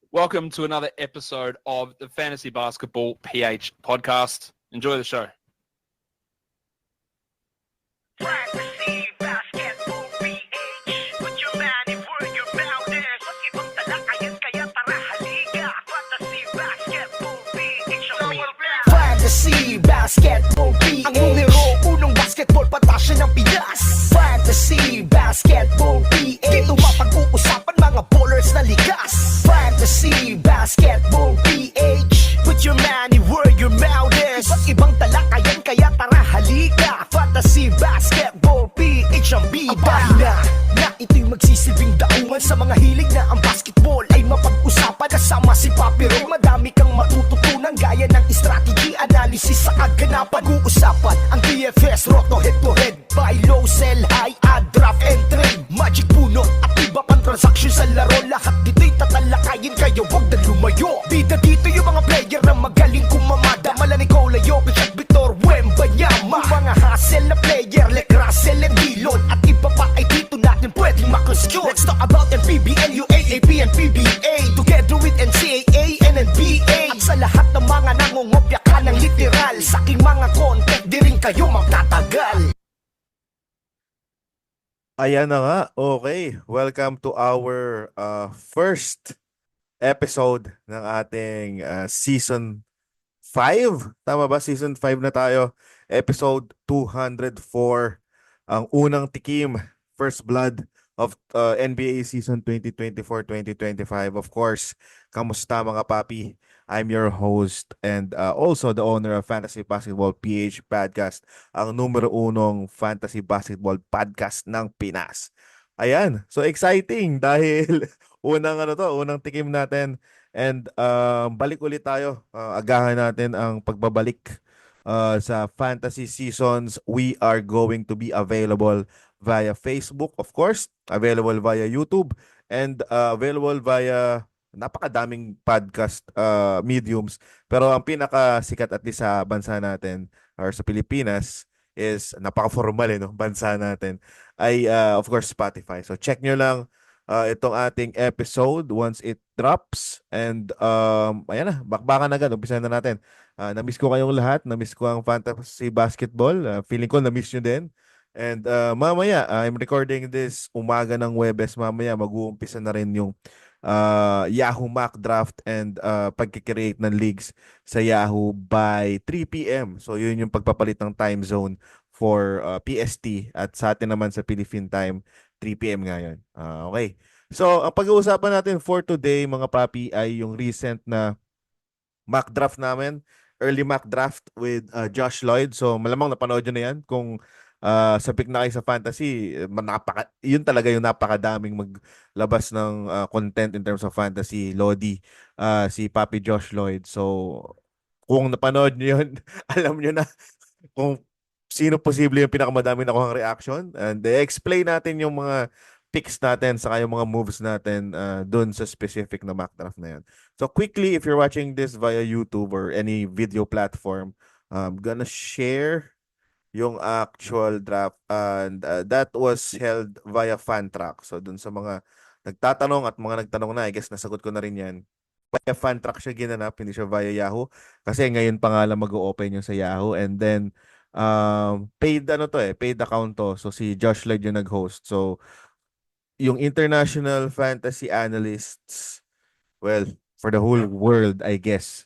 Welcome to another episode of the Fantasy Basketball PH podcast. Enjoy the show. Fantasy Basketball PH. Put your money where your mouth is. At ibang talakayan kaya tara halika. Fantasy Basketball PH ang bida. Fantasy Basketball PH. Ang numero unong basketball patasya ng Pinas. Fantasy Basketball PH. Dito mapag-uusapan mga ballers na likas. Fantasy Basketball PH. Put your money where your mouth is. Iba't ibang talakayan kaya tara halika. Fantasy Basketball PH ang bida. Na ito'y magsisilbing daungan sa mga hilig na ang basketball ay mapag-usapan. Kasama si Papi Ray, madami kang matututunan gaya ng strategy, analysis sa kaganapan. Pag-uusapan ang DFS, roto head to head, buy low, sell high, add, draft and trade, magic puno at iba pang transaction sa laro. Lahat dito'y tatalakayin kayo, wag na lumayo. Bida dito yung mga player na magaling kumamada, mala Nikola Jokic at Victor Wembanyama. Yung mga hustle na player like Russell and Dillon at iba pa ay dito natin pwedeng makonsume. Let's talk about NPBL, UAAP and PBA together with NCAA and NBA. At sa lahat ng mga nangungopya ka ng literal, sa aking mga content di rin kayo magtatagal. Ayan na nga. Okay. Welcome to our first episode ng ating Season 5. Tama ba? Season 5 na tayo. Episode 204. Ang unang tikim, First Blood of NBA Season 2024-2025. Of course, kamusta mga papi? I'm your host and also the owner of Fantasy Basketball PH Podcast, ang numero unong fantasy basketball podcast ng Pinas. Ayan, so exciting dahil unang tikim natin and balik ulit tayo. Agahan natin ang pagbabalik sa fantasy seasons. We are going to be available via Facebook, of course, available via YouTube, and available via napakadaming podcast mediums. Pero ang pinakasikat at least sa bansa natin or sa Pilipinas is napaka-formal no? Bansa natin ay of course Spotify. So check nyo lang itong ating episode once it drops. And ayan na, bakbakan agad. Umpisa na natin. Na-miss ko kayong lahat. Na-miss ko ang fantasy basketball. Feeling ko na-miss nyo din. And mamaya, I'm recording this umaga ng Webes. Mamaya mag-uumpisa na rin yung Yahoo Mock Draft and pagkikreate ng leagues sa Yahoo by 3 p.m. So yun yung pagpapalit ng time zone for PST at sa atin naman sa Philippine time 3 p.m. ngayon. Okay. So ang pag-uusapan natin for today mga papi ay yung recent na mock draft namin, early mock draft with Josh Lloyd. So malamang napanood nyo na yan kung sa pick na kayo sa fantasy, yun talaga yung napakadaming maglabas ng content in terms of fantasy. Lodi, si Papi Josh Lloyd. So, kung napanood nyo yun, alam nyo na kung sino posible yung pinakamadami nakuhang reaction. And explain natin yung mga picks natin saka yung mga moves natin dun sa specific na mock draft na yun. So, quickly, if you're watching this via YouTube or any video platform, I'm gonna share yung actual draft and that was held via Fantrack. So dun sa mga nagtatanong at mga nagtanong na, I guess nasagot ko na rin yan. Via Fantrack siya ginanap, hindi siya via Yahoo. Kasi ngayon pa nga lang mag-o-open yung sa Yahoo. And then paid paid account to. So si Josh Lloyd yung nag-host. So yung international fantasy analysts, well, for the whole world, I guess.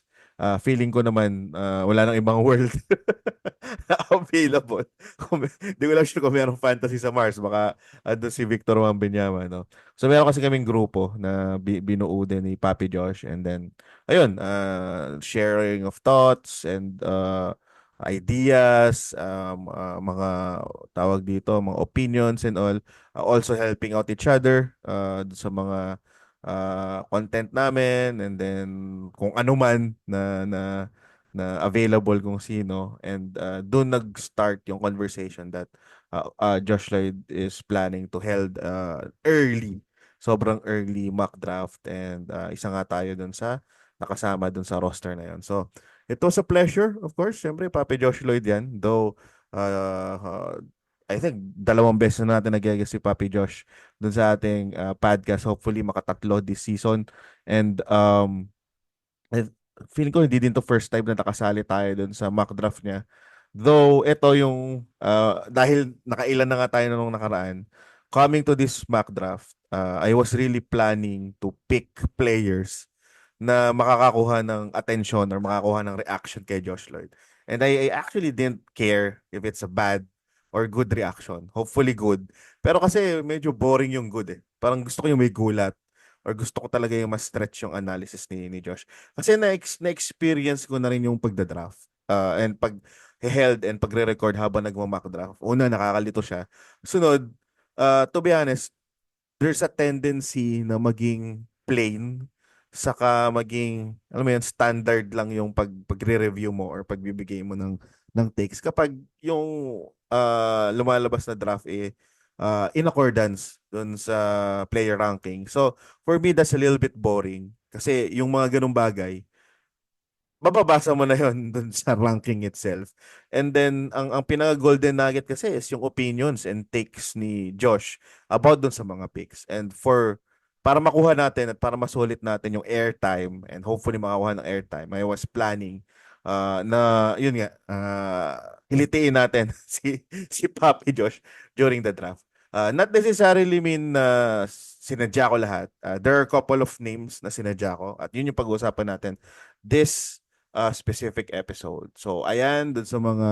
Feeling ko naman wala nang ibang world available. Hindi ko lang sure kung mayroong fantasy sa Mars. Baka doon si Victor Wembanyama. No? So meron kasi kaming grupo na binuo din ni Papi Josh. And then, ayun, sharing of thoughts and ideas, mga tawag dito, mga opinions and all. Also helping out each other sa mga content namin, and then kung ano man na available kung sino, and doon nag-start yung conversation that Josh Lloyd is planning to held sobrang early mock draft, and isa nga tayo doon sa nakasama doon sa roster na yon. So it was a pleasure, of course. Syempre Papi Josh Lloyd yan, though I think 2 beses na natin nag-guest si Papi Josh dun sa ating podcast. Hopefully makatatlo this season. And I- feeling ko hindi din to first time na nakasali tayo dun sa mock draft niya. Though ito yung dahil nakailan na nga tayo nung nakaraan, coming to this mock draft, I was really planning to pick players na makakakuha ng attention or makakakuha ng reaction kay Josh Lloyd. And I actually didn't care if it's a bad or good reaction. Hopefully good. Pero kasi medyo boring yung good eh. Parang gusto ko yung may gulat or gusto ko talaga yung mas stretch yung analysis ni Josh. Kasi na-experience ko na rin yung pagda-draft. And pag held and pagre-record habang nagma-mock draft. Una, nakakalito siya. Sunod, to be honest, there's a tendency na maging plain saka maging alam mo yun, standard lang yung pagre-review mo or pagbibigay mo ng takes kapag yung lumalabas na draft in accordance dun sa player ranking. So for me that's a little bit boring kasi yung mga ganung bagay mababasa mo na yon dun sa ranking itself. And then, ang pinaka-golden nugget kasi is yung opinions and takes ni Josh about dun sa mga picks. And para makuha natin at para masulit natin yung airtime and hopefully makakuha ng airtime, I was planning na, yun nga, hilitiin natin si Papi Josh during the draft. Not necessarily mean na sinadya ko lahat. There are a couple of names na sinadya ko at yun yung pag-uusapan natin this specific episode. So, ayan, dun sa mga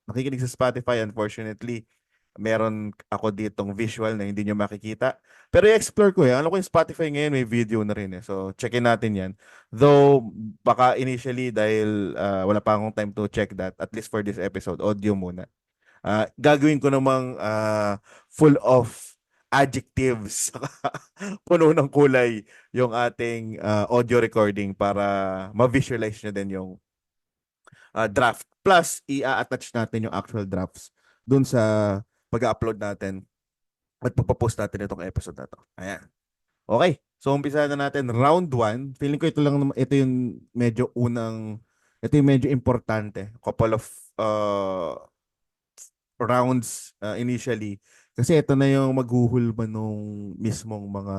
nakikinig sa Spotify, unfortunately, meron ako ditong visual na hindi nyo makikita. Pero i-explore ko eh. Alam ko yung Spotify ngayon may video na rin eh. So, checkin natin yan. Though, baka initially dahil wala pa akong time to check that, at least for this episode, audio muna. Gagawin ko namang full of adjectives puno ng kulay yung ating audio recording para ma-visualize nyo din yung draft. Plus, i-attach natin yung actual drafts dun sa pag-upload natin at pagpapost natin itong episode na to. Ayan. Okay. So, umpisa na natin. Round 1. Feeling ko ito yung medyo ito yung medyo importante. Couple of rounds initially. Kasi ito na yung maghuhulma nung mismong mga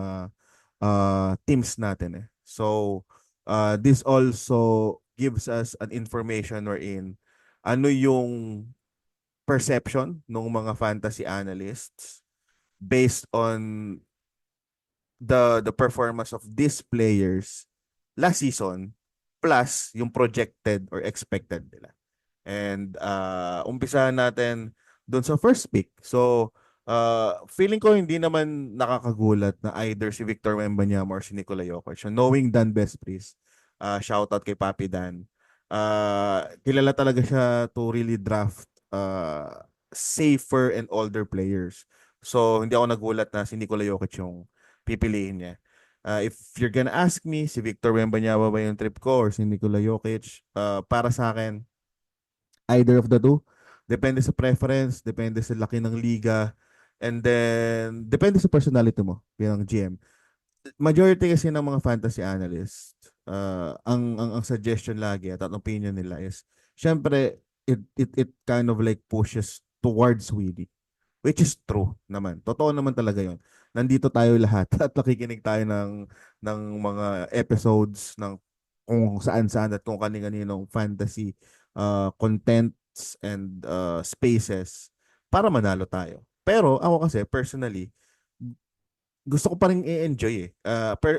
teams natin eh. So, this also gives us an information wherein ano yung perception ng mga fantasy analysts based on the performance of these players last season plus yung projected or expected nila. And umpisahan natin doon sa first pick. So, feeling ko hindi naman nakakagulat na either si Victor Wembanyama or si Nikola Jokic. So, knowing Dan Bestpris, shoutout kay Papi Dan, kilala talaga siya to really draft safer and older players. So, hindi ako nagulat na si Nikola Jokic yung pipiliin niya. If you're gonna ask me, si Victor Wembanyama ba yung trip ko or si Nikola Jokic, para sa akin, either of the two. Depende sa preference, depende sa laki ng liga, and then depende sa personality mo bilang GM. Majority kasi ng mga fantasy analysts, ang suggestion lagi at ang opinion nila is, syempre, it kind of like pushes towards Willie. Which is true naman. Totoo naman talaga yon. Nandito tayo lahat at nakikinig tayo ng mga episodes ng kung saan-saan at kung kaninong fantasy contents and spaces para manalo tayo. Pero ako kasi personally gusto ko pa rin i-enjoy eh.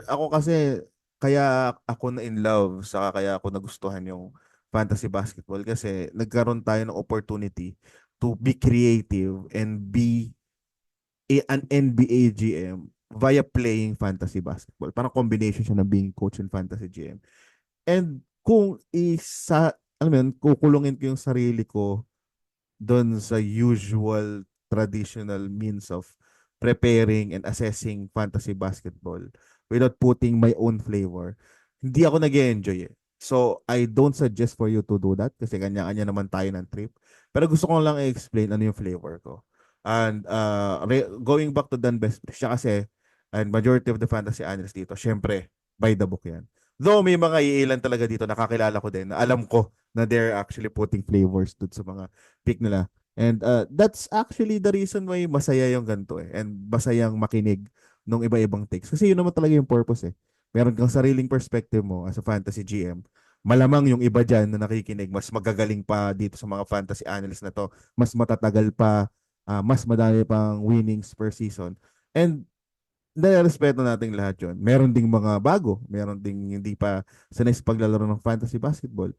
Ako kasi kaya ako na in love saka kaya ako nagustuhan yung fantasy basketball kasi nagkaroon tayo ng opportunity to be creative and be an NBA GM via playing fantasy basketball. Parang combination siya ng being coach and fantasy GM. And kung alam mo yun, kukulungin ko yung sarili ko doon sa usual traditional means of preparing and assessing fantasy basketball without putting my own flavor, hindi ako nag-enjoy eh. So, I don't suggest for you to do that kasi kanya-kanya naman tayo ng trip. Pero gusto ko lang i-explain ano yung flavor ko. And going back to Dan Best, siya kasi, and majority of the fantasy analysts dito, syempre, by the book yan. Though may mga iilan talaga dito, nakakilala ko din, na alam ko na they're actually putting flavors dun sa mga pick nila. And that's actually the reason why masaya yung ganito eh. And masayang makinig ng iba-ibang takes. Kasi yun naman talaga yung purpose eh. Meron kang sariling perspective mo as a fantasy GM. Malamang yung iba dyan na nakikinig, mas magagaling pa dito sa mga fantasy analyst na to. Mas matatagal pa, mas madami pang winnings per season. And respeto natin lahat yun. Meron ding mga bago. Meron ding hindi pa sanay sa paglalaro ng fantasy basketball.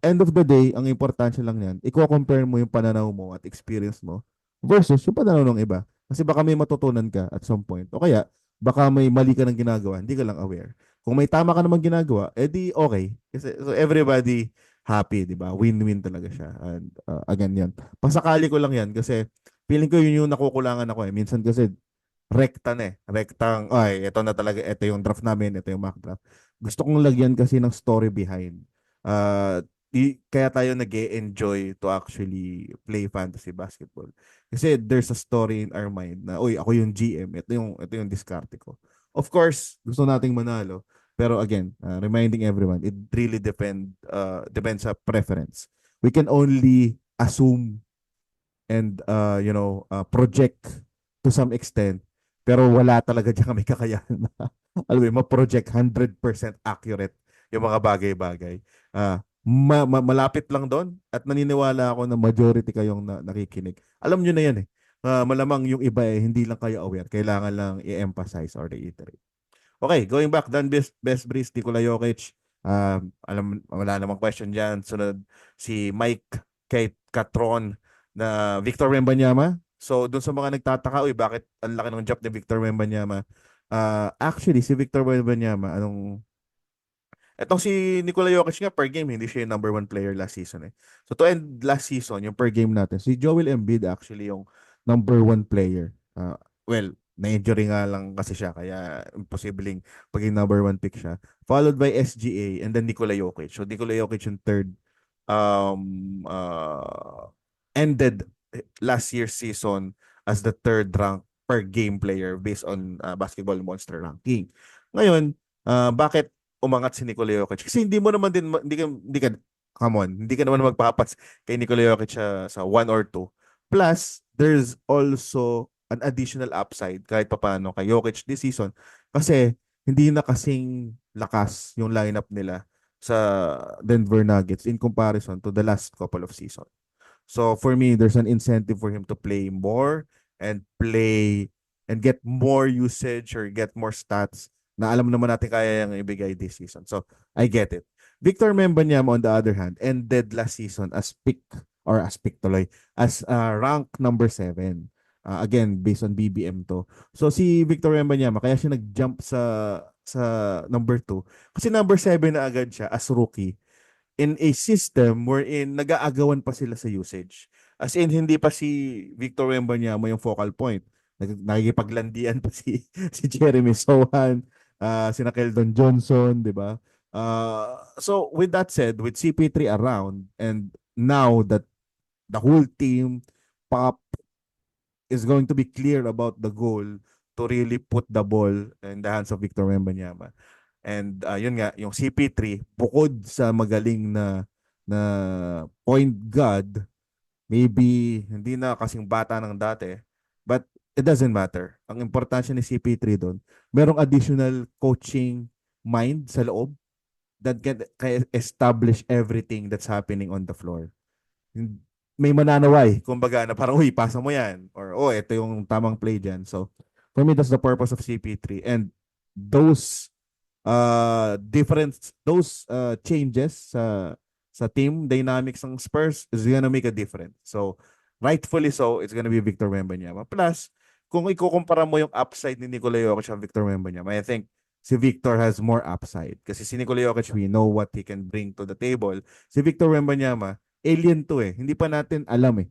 End of the day, ang importansya lang yan, i-compare mo yung pananaw mo at experience mo versus yung pananaw ng iba. Kasi baka may matutunan ka at some point. O kaya, baka may mali ka ng ginagawa, hindi ka lang aware. Kung may tama ka namang ginagawa, edi okay. Kasi so everybody happy, di ba? Win-win talaga siya. And again, yan. Pasakali ko lang yan kasi feeling ko yun yung nakukulangan ako eh. Minsan kasi rekta na eh. Rektang, ay, ito na talaga, ito yung draft namin, ito yung mock draft. Gusto kong lagyan kasi ng story behind. Uh, kaya tayo nag enjoy to actually play fantasy basketball. Kasi there's a story in our mind na, uy, ako yung GM, ito yung diskarte ko. Of course, gusto nating manalo. Pero again, reminding everyone, it really depends sa preference. We can only assume and project to some extent pero wala talaga diyan kami kakayahan na alam mo, ma-project 100% accurate yung mga bagay-bagay. Malapit lang doon at naniniwala ako na majority kayong nakikinig. Alam nyo na yan eh. Malamang yung iba eh, hindi lang kayo aware. Kailangan lang i-emphasize or reiterate. Okay, going back, Dan Best Breeze, Nikola Jokic. Wala namang question dyan. Sunod si Mike Kate Catron na Victor Wembanyama. So, dun sa mga nagtataka, uy, bakit ang laki ng jump ni Victor Wembanyama? Actually, si Victor Wembanyama, etong si Nikola Jokic nga per game, hindi siya yung number 1 player last season eh. So, to end last season, yung per game natin, si Joel Embiid actually yung number 1 player. Well, na-injury nga lang kasi siya, kaya imposibleng paging number 1 pick siya. Followed by SGA and then Nikola Jokic. So, Nikola Jokic yung third ended last year's season as the third rank per game player based on Basketball Monster ranking. Ngayon, bakit umangat si Nikola Jokic? Kasi hindi mo naman din come on, hindi ka naman magpapas kay Nikola Jokic sa 1 or 2. Plus, there's also an additional upside kahit papaano kay Jokic this season kasi hindi na kasing lakas yung lineup nila sa Denver Nuggets in comparison to the last couple of seasons. So for me, there's an incentive for him to play more and get more usage or get more stats na alam naman natin kaya yung ibigay this season. So I get it. Victor Wembanyama on the other hand ended last season as rank number 7. Again, based on BBM to. So si Victor Wembanyama kaya siya nag-jump sa number 2 kasi number 7 na agad siya as rookie in a system wherein nag-aagawan pa sila sa usage. As in, hindi pa si Victor Wembanyama yung focal point. Nakikipaglandian pa si Jeremy Sohan, si Keldon Johnson, di ba? So, with that said, with CP3 around, and now that the whole team, Pop, is going to be clear about the goal to really put the ball in the hands of Victor Wembanyama. And yun nga, yung CP3, bukod sa magaling na point guard, maybe hindi na kasing bata ng dati, but it doesn't matter. Ang importansya ni CP3 doon, merong additional coaching mind sa loob that can establish everything that's happening on the floor. May mananaway, kumbaga na parang, uy, pasa mo yan. Or, ito yung tamang play dyan. So, for me, that's the purpose of CP3. And those changes sa team dynamics ng Spurs is gonna make a difference. So, rightfully so, it's gonna be Victor Wembanyama. Plus, kung ikukumpara mo yung upside ni Nikola Jokic at Victor Wembanyama, I think si Victor has more upside. Kasi si Nikola Jokic, we know what he can bring to the table. Si Victor Wembanyama, alien to eh. Hindi pa natin alam eh.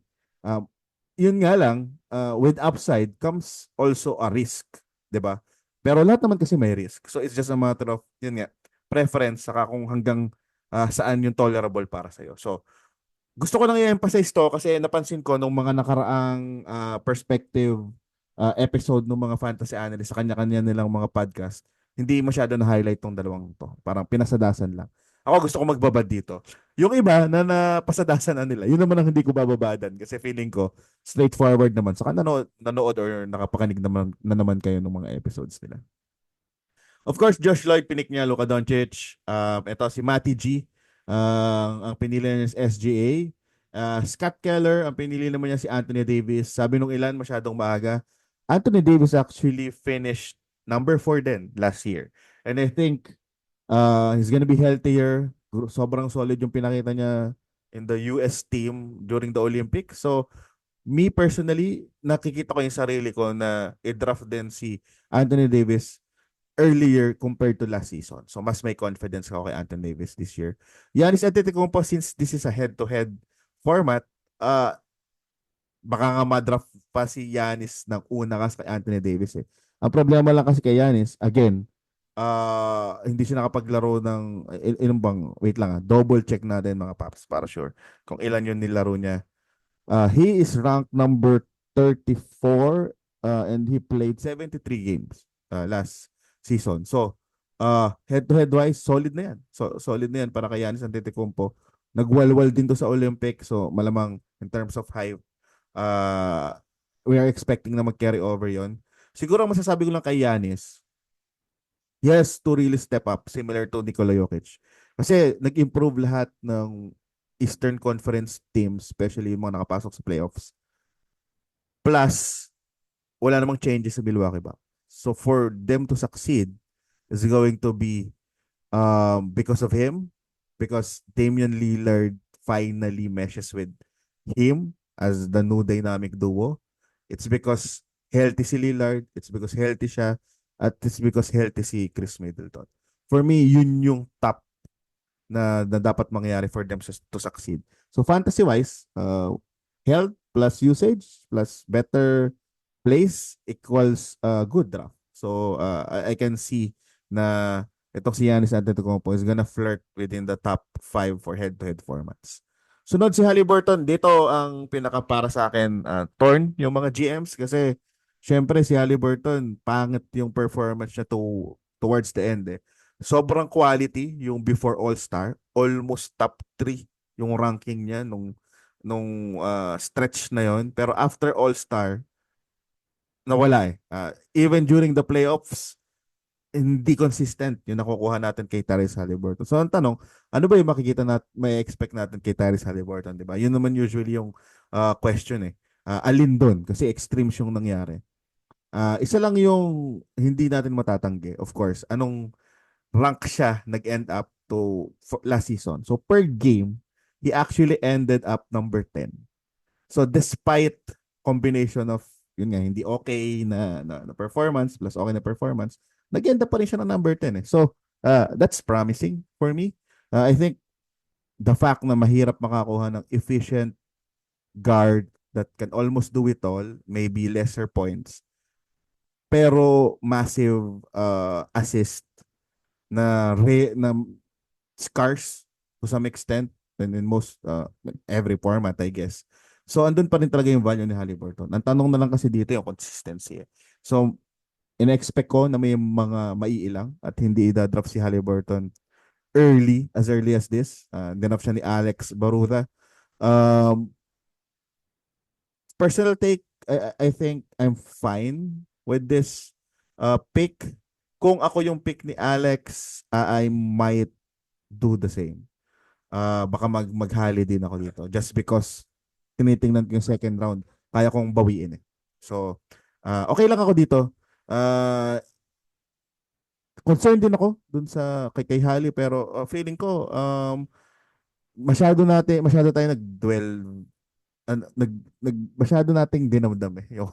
Yun nga lang, with upside comes also a risk. 'Di ba? Pero lahat naman kasi may risk. So it's just a matter of, yun nga, preference saka kung hanggang saan yung tolerable para sa'yo. So, gusto ko lang i-emphasize to kasi napansin ko nung mga nakaraang perspective episode ng mga fantasy analysts sa kanya-kanya nilang mga podcast, hindi masyado na-highlight tong dalawang to. Parang pinasadasan lang. Ako gusto ko magbabad dito. Yung iba na napasadasan na nila, yun naman ang hindi ko bababadan kasi feeling ko straightforward naman. Saka nanood or nakapakinig naman, na naman kayo ng mga episodes nila. Of course, Josh Lloyd, pinik niya, Luka Doncic. Ito si Matty G. Ang pinili niya is SGA. Scott Keller, ang pinili naman niya si Anthony Davis. Sabi nung ilan, masyadong maaga. Anthony Davis actually finished number 4 din last year. And I think he's gonna be healthier. Sobrang solid yung pinakita niya in the US team during the Olympics. So, me personally, nakikita ko yung sarili ko na i-draft din si Anthony Davis earlier compared to last season. So, mas may confidence ako kay Anthony Davis this year. Giannis Antetokounmpo, since this is a head-to-head format, baka nga madraft pa si Giannis ng una kasi kay Anthony Davis eh. Ang problema lang kasi kay Giannis, again, hindi siya nakapaglaro ng ilang bang, wait lang double check natin mga paps para sure kung ilan yung nilaro niya. He is ranked number 34 and he played 73 games last season. So, head-to-head wise, solid na yan. So, solid na yan para kay Giannis Antetokounmpo. Nagwalwal din to sa Olympic. So, malamang in terms of hype, we are expecting na mag-carry over yon. Siguro ang masasabi ko lang kay Giannis, he has to really step up similar to Nikola Jokic. Kasi nag-improve lahat ng Eastern Conference teams, especially yung mga nakapasok sa playoffs. Plus, wala namang changes sa Milwaukee Bucks. So for them to succeed is going to be because of him, because Damian Lillard finally meshes with him as the new dynamic duo. It's because healthy si Lillard, it's because healthy siya, at it's because healthy si Chris Middleton. For me, yun yung top na dapat mangyari for them to succeed. So fantasy-wise, health plus usage plus better plays equals good draft. So I can see na itong si Giannis Antetokounmpo is gonna flirt within the top 5 for head-to-head formats. Sunod si Haliburton. Dito ang pinaka para sa akin torn yung mga GMs kasi syempre si Haliburton pangit yung performance niya towards the end eh. Sobrang quality yung before All-Star, almost top 3 yung ranking niya nung stretch na yon. Pero after All-Star, nawala eh. Even during the playoffs, hindi consistent yung nakukuha natin kay Tyrese Haliburton. So ang tanong, ano ba yung makikita may expect natin kay Tyrese Haliburton, di ba? Yun naman usually yung question eh. Alin doon? Kasi extremes yung nangyari. Isa lang yung hindi natin matatanggi, of course. Anong rank siya nag-end up to last season? So per game, he actually ended up number 10. So despite combination of yun nga, hindi okay na performance plus okay na performance, nag-end up pa rin siya ng number 10 eh. So, that's promising for me. I think the fact na mahirap makakuha ng efficient guard that can almost do it all, maybe lesser points, pero massive assist na scarce to some extent and in most every format, I guess. So, andun pa rin talaga yung value ni Haliburton. Ang tanong na lang kasi dito yung consistency. So, in-expect ko na may mga maiilang at hindi i-draft si Haliburton as early as this. Dinap siya ni Alex Baruta. Personal take, I think I'm fine with this pick. Kung ako yung pick ni Alex, I might do the same. Baka maghali din ako dito just because tinitingnan ko yung second round, kaya kong bawiin eh. So, okay lang ako dito. Concerned din ako dun sa kay Hali pero feeling ko masyado tayo nag-dwell masyado nating dinamdam eh. Yung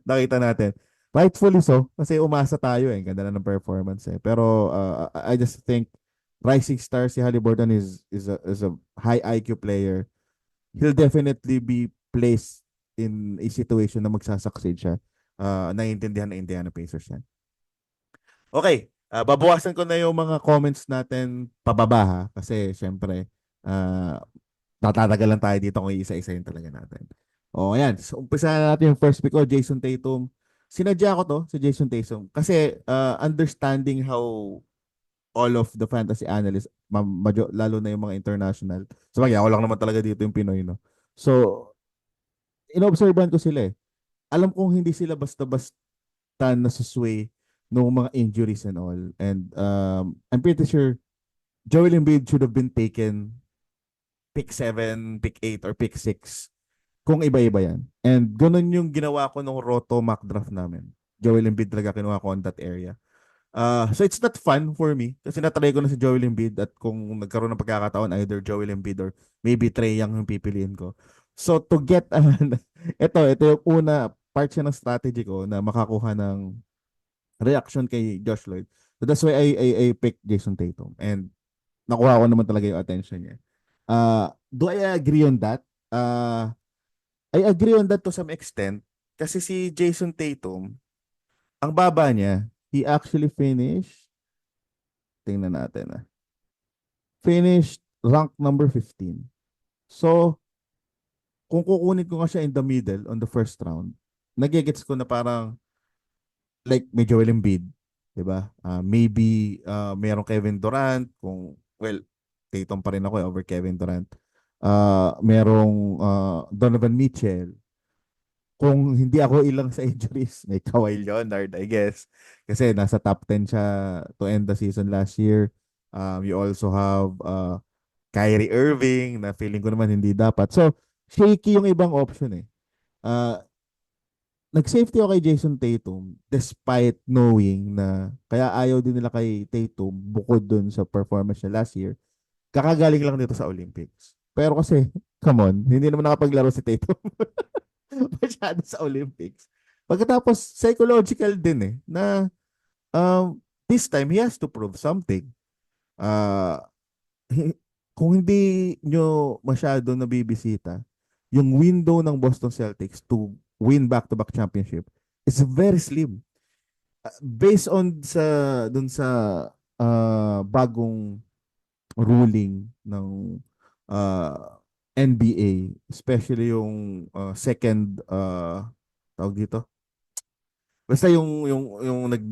nakita natin. Rightfully so kasi umasa tayo eh. Ganda na ng performance eh. Pero I just think rising star si Haliburton is a high IQ player. He'll definitely be placed in a situation na magsasucceed siya. Naiintindihan na Indiana Pacers yan. Okay, babawasan ko na yung mga comments natin pababa ha. Kasi syempre, tatatagal lang tayo dito kung isa-isa yun talaga natin. O, ayan. So, umpisa na natin yung first pick ko, Jason Tatum. Sinadya ko to, si Jason Tatum. Kasi understanding how all of the fantasy analysts, lalo na yung mga international. So, ako lang naman talaga dito yung Pinoy, no? So, inobserban ko sila eh. Alam kong hindi sila basta-basta nasusway ng mga injuries and all. And I'm pretty sure Joel Embiid should have been taken pick 7, pick 8, or pick 6 kung iba-iba yan. And ganun yung ginawa ko nung Roto mock draft namin. Joel Embiid talaga kinuha ko on that area. So it's not fun for me kasi natry ko na si Joel Embiid at kung nagkaroon ng pagkakataon either Joel Embiid or maybe Trae Young yung pipiliin ko. So to get ito yung una part siya ng strategy ko na makakuha ng reaction kay Josh Lloyd. So that's why I picked Jason Tatum and nakuha ko naman talaga yung attention niya. Do I agree on that? I agree on that to some extent kasi si Jason Tatum, ang baba niya, he actually finished, tingnan natin finished rank number 15. So, kung kukunin ko nga siya in the middle on the first round, nagigets ko na parang like may Joel Embiid, 'di ba? Maybe merong Kevin Durant kung well, Tatum pa rin ako over Kevin Durant. Merong Donovan Mitchell. Kung hindi ako ilang sa injuries, may Kawhi Leonard, I guess. Kasi nasa top 10 siya to end the season last year. You also have Kyrie Irving na feeling ko naman hindi dapat. So, shaky yung ibang option eh. Nag-safety ako kay Jason Tatum despite knowing na kaya ayaw din nila kay Tatum bukod dun sa performance niya last year. Kakagaling lang dito sa Olympics. Pero kasi, come on, hindi naman nakapaglaro si Tatum. Masyado sa Olympics. Pagkatapos, psychological din eh, na this time, he has to prove something. Kung hindi nyo masyado nabibisita, yung window ng Boston Celtics to win back-to-back championship is very slim. Based on dun sa bagong ruling ng NBA, especially yung second tawag dito. Basta yung nag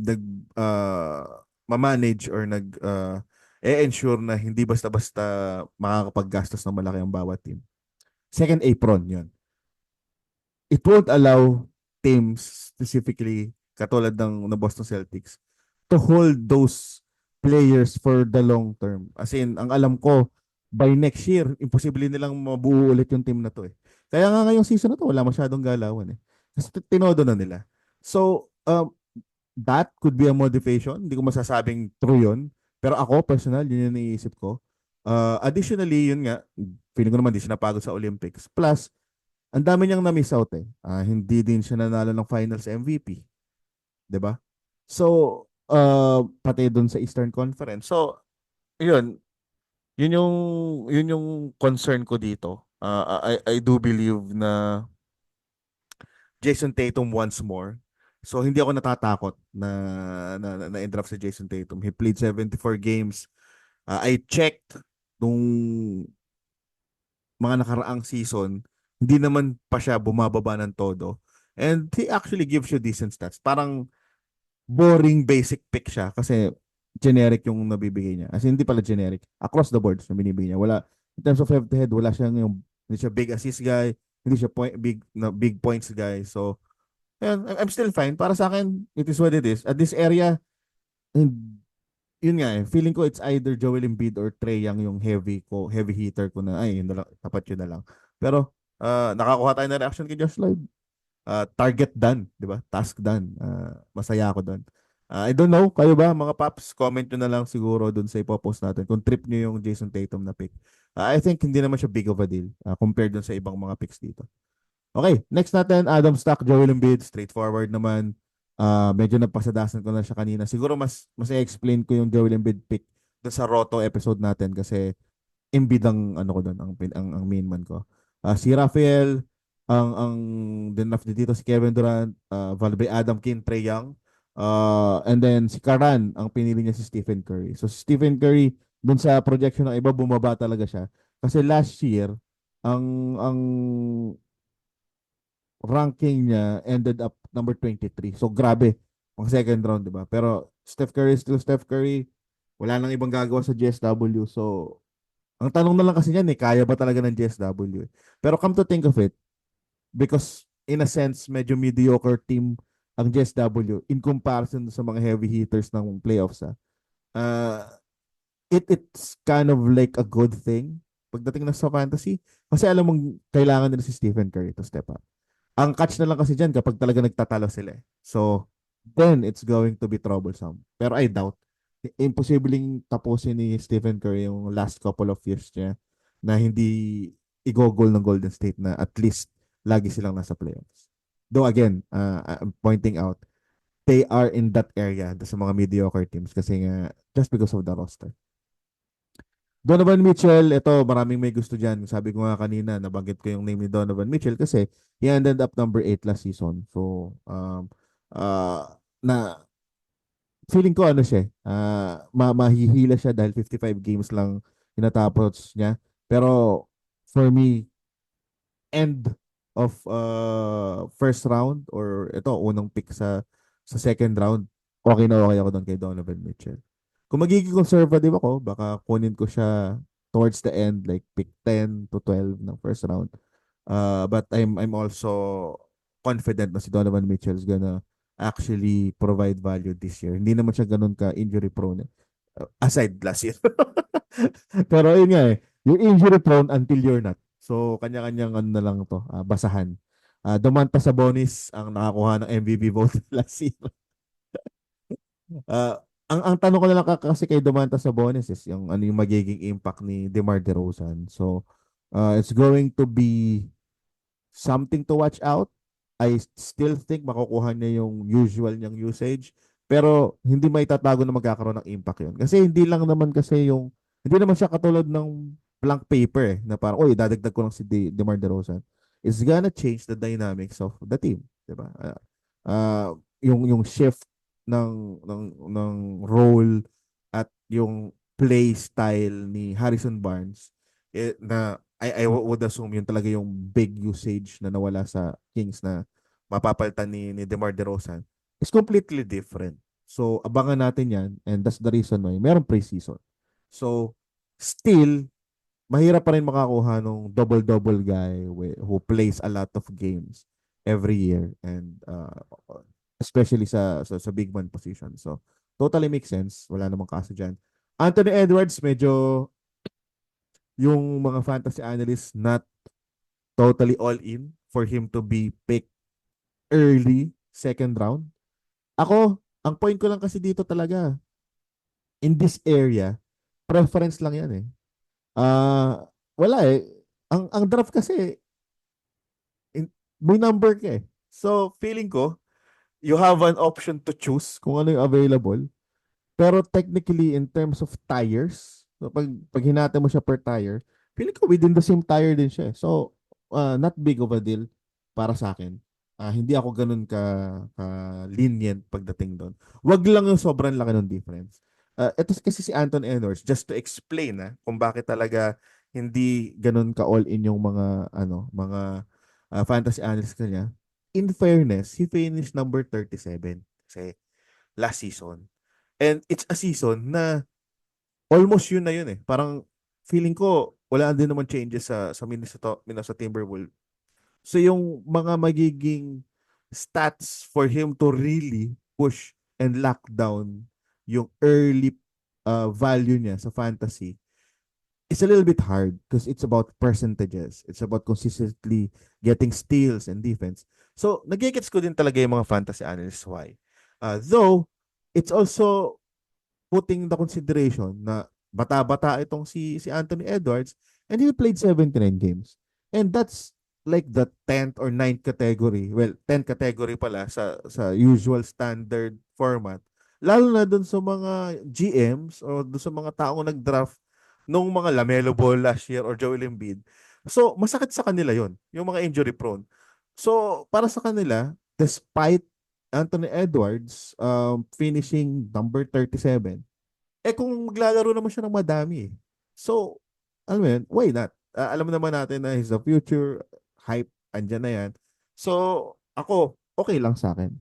ma-manage or ensure na hindi basta-basta makakapaggastos ng malaki ang bawat team. Second apron, yun. It won't allow teams specifically katulad ng Boston Celtics to hold those players for the long term. As in, ang alam ko, by next year, imposible nilang mabuo ulit yung team na to eh. Kaya nga ngayong season na to, wala masyadong galawan eh. Kasi tinodo na nila. So, that could be a motivation. Hindi ko masasabing true yun. Pero ako, personal, yun yung iniisip ko. Additionally, yun nga, feeling ko naman di siya napagod sa Olympics. Plus, ang dami niyang na-miss out eh. Hindi din siya nanalo ng finals MVP. 'Di ba? So, pati doon sa Eastern Conference. So, yun. Yun yung concern ko dito. I do believe na Jason Tatum once more. So, hindi ako natatakot na draft si Jason Tatum. He played 74 games. I checked nung mga nakaraang season, hindi naman pa siya bumababa ng todo. And he actually gives you decent stats. Parang boring basic pick siya kasi generic yung nabibigay niya. As in, hindi pala generic. Across the board yung binibigay niya. Wala, in terms of head-to-head, wala siyang hindi siya big assist guy, hindi siya big points guy. So, ayan, I'm still fine. Para sa akin, it is what it is. At this area, yun nga eh, feeling ko it's either Joel Embiid or Trae Young yung heavy hitter ko na, ay, yun na lang, tapat yun na lang. Pero, nakakuha tayo na reaction kay Josh Lloyd. Target done, di ba? Task done. Masaya ako doon. I don't know, kayo ba mga paps? Comment nyo na lang siguro doon sa ipopost natin kung trip nyo yung Jason Tatum na pick. I think hindi naman siya big of a deal compared doon sa ibang mga picks dito. Okay, next natin, Adam Stock, Joel Embiid. Straightforward naman. Medyo napasadasan ko na siya kanina. Siguro mas i-explain ko yung Joel Embiid pick doon sa Roto episode natin kasi Embiid ang ano ko doon, ang main man ko. Si Rafael, ang dinraft dito si Kevin Durant, Valve Adam King, Trae Young. And then si Karan, ang pinili niya si Stephen Curry. So si Stephen Curry, dun sa projection ng iba, bumaba talaga siya. Kasi last year, ang ranking niya ended up number 23. So grabe, pang second round, di ba? Pero Steph Curry is still Steph Curry. Wala nang ibang gagawa sa GSW. So, ang tanong na lang kasi niyan kaya ba talaga ng GSW? Pero come to think of it, because in a sense, medyo mediocre team ang GSW in comparison sa mga heavy hitters ng playoffs. Uh, it's kind of like a good thing pagdating na sa fantasy. Kasi alam mong kailangan nila si Stephen Curry to step up. Ang catch na lang kasi dyan kapag talaga nagtatalo sila. So, then it's going to be troublesome. Pero I doubt. Imposibleng tapusin ni Stephen Curry yung last couple of years niya na hindi i-goal ng Golden State na at least lagi silang nasa playoffs. Though again, I'm pointing out, they are in that area sa mga mediocre teams kasi nga just because of the roster. Donovan Mitchell, ito, maraming may gusto dyan. Sabi ko nga kanina, nabanggit ko yung name ni Donovan Mitchell kasi he ended up number 8 last season. So, na feeling ko ano siya, mahihila siya dahil 55 games lang tinatapos niya. Pero, for me, end of first round or ito, unang pick sa second round, okay na okay ako doon kay Donovan Mitchell. Kung magiging conservative ako, baka kunin ko siya towards the end, like pick 10 to 12 ng first round. But I'm also confident na si Donovan Mitchell is gonna actually provide value this year. Hindi naman siya ganun ka injury prone. Aside last year. Pero yun nga yung injury prone until you're not. So kanya-kanyang ano na lang to, basahan. Domantas Sabonis ang nakakuha ng MVP vote last year. Uh, ang tanong ko na lang kasi kay Domantas Sabonis is yung ano yung magiging impact ni DeMar DeRozan. So, it's going to be something to watch out. I still think makukuha niya yung usual niyang usage. Pero hindi maitatago na magkakaroon ng impact yun. Kasi hindi naman siya katulad ng blank paper na parang, oy, dadagdag ko lang si DeMar DeRozan. It's gonna change the dynamics of the team. Diba? Yung shift ng role at yung play style ni Harrison Barnes na I would assume yun talaga yung big usage na nawala sa Kings na mapapalitan ni DeMar DeRozan is completely different. So abangan natin yan and that's the reason why meron preseason. So still mahirap pa rin makakuha ng double-double guy who plays a lot of games every year and especially sa big man position. So, totally makes sense. Wala namang kaso dyan. Anthony Edwards, medyo yung mga fantasy analysts not totally all in for him to be picked early second round. Ako, ang point ko lang kasi dito talaga, in this area, preference lang yan eh. Wala eh. Ang draft kasi, may number ka eh. So, feeling ko, you have an option to choose kung ano yung available. Pero technically, in terms of tires, so pag hinati mo siya per tire, feeling ko within the same tire din siya. So, not big of a deal para sa akin. Hindi ako ganun ka lenient pagdating doon. Wag lang yung sobrang laki ng difference. Ito kasi si Anton Edwards, just to explain kung bakit talaga hindi ganun ka all in yung mga fantasy analysts kanya. In fairness, he finished number 37 kasi last season. And it's a season na almost yun na yun eh. Parang feeling ko wala din naman changes sa Minnesota Timberwolves. So yung mga magiging stats for him to really push and lock down yung early value niya sa fantasy, it's a little bit hard because it's about percentages. It's about consistently getting steals and defense. So, nagigets ko din talaga yung mga fantasy analysts why. Though, it's also putting the consideration na bata-bata itong si Anthony Edwards and he played 79 games. And that's like the 10th or 9th category. Well, 10th category pala sa usual standard format. Lalo na dun sa mga GMs or dun sa mga taong nag-draft nung mga Lamelo Ball last year or Joel Embiid. So, masakit sa kanila yon, yung mga injury prone. So, para sa kanila, despite Anthony Edwards finishing number 37, kung maglalaro naman siya ng madami So, alam mo yun, why not? Alam naman natin na he's the future, hype, andyan na yan. So, ako, okay lang sa akin.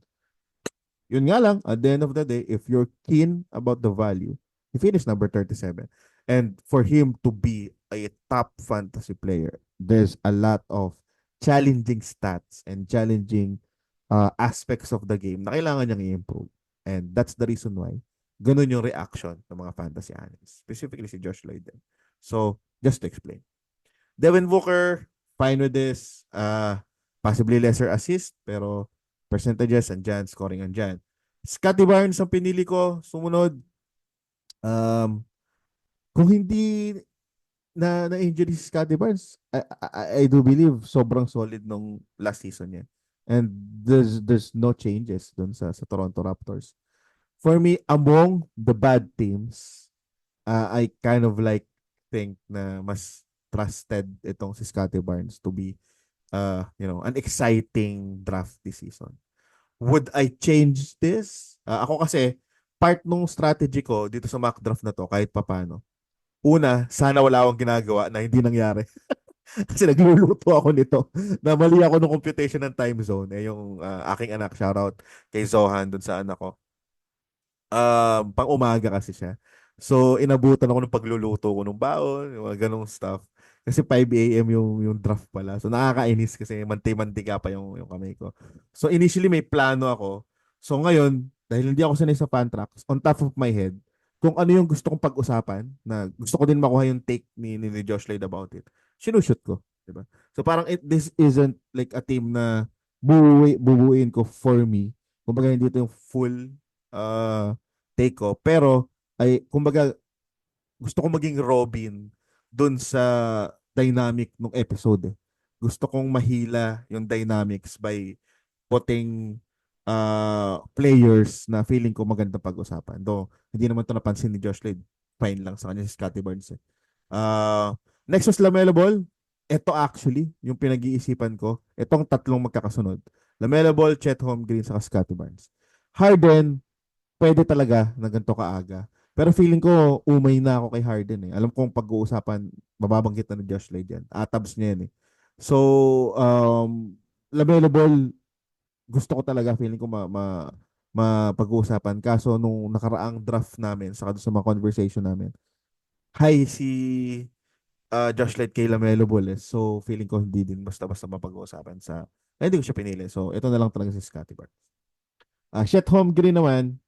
Yun nga lang, at the end of the day, if you're keen about the value, He finished number 37. And for him to be a top fantasy player, there's a lot of challenging stats and challenging aspects of the game na kailangan niyang i-improve. And that's the reason why ganun yung reaction ng mga fantasy analysts. Specifically si Josh Lloyd. So, just to explain. Devin Booker, fine with this. Possibly lesser assist, pero percentages andyan, scoring andyan. Scottie Barnes ang pinili ko, sumunod. Kung hindi na-injury si Scottie Barnes, I do believe sobrang solid nung last season niya. And there's no changes dun sa Toronto Raptors. For me, among the bad teams, I kind of think na mas trusted itong si Scottie Barnes to be an exciting draft this season. Would I change this? Ako kasi, part nung strategy ko dito sa mock draft na to, kahit papano. Una, sana wala akong ginagawa na hindi nangyari. Kasi nagluluto ako nito. Na mali ako ng computation ng time zone. Yung aking anak, shoutout kay Zohan dun sa anak ko. Pang umaga kasi siya. So, inabutan ako ng pagluluto ko ng baon, yung mga ganong stuff. Kasi 5 a.m. yung draft pala. So, nakakainis kasi manti-mantiga pa yung kamay ko. So, initially may plano ako. So, ngayon, dahil hindi ako sanay sa fan tracks, on top of my head, kung ano yung gusto kong pag-usapan, na gusto ko din makuha yung take ni Josh Lloyd about it, sinushoot ko. Diba? So, parang this isn't like a team na bubuuin ko for me. Kumbaga, hindi ito yung full take ko. Pero, kumbaga, gusto kong maging Robin dun sa dynamic ng episode. Gusto kong mahila yung dynamics by putting players na feeling ko maganda pag-usapan. Though, hindi naman ito napansin ni Josh Lloyd. Fine lang sa kanya si Scottie Barnes. Next was LaMelo Ball. Ito actually, yung pinag-iisipan ko. Itong tatlong magkakasunod. LaMelo Ball, Chet Holmgren, saka Scottie Barnes. Harden, pwede talaga na ganito kaaga. Pero feeling ko, umay na ako kay Harden eh. Alam kong pag-uusapan, mababanggit na ni Josh Lloyd yan. Atabs niya yan eh. So, LaMelo Ball, gusto ko talaga, feeling ko mapag-uusapan. Kaso, nung nakaraang draft namin, saka sa mga conversation namin, si Josh Lloyd kay LaMelo Ball eh. So, feeling ko hindi din basta-basta mapag-uusapan sa... hindi ko siya pinili. So, ito na lang talaga si Scottie Barnes. Chet Holmgren naman,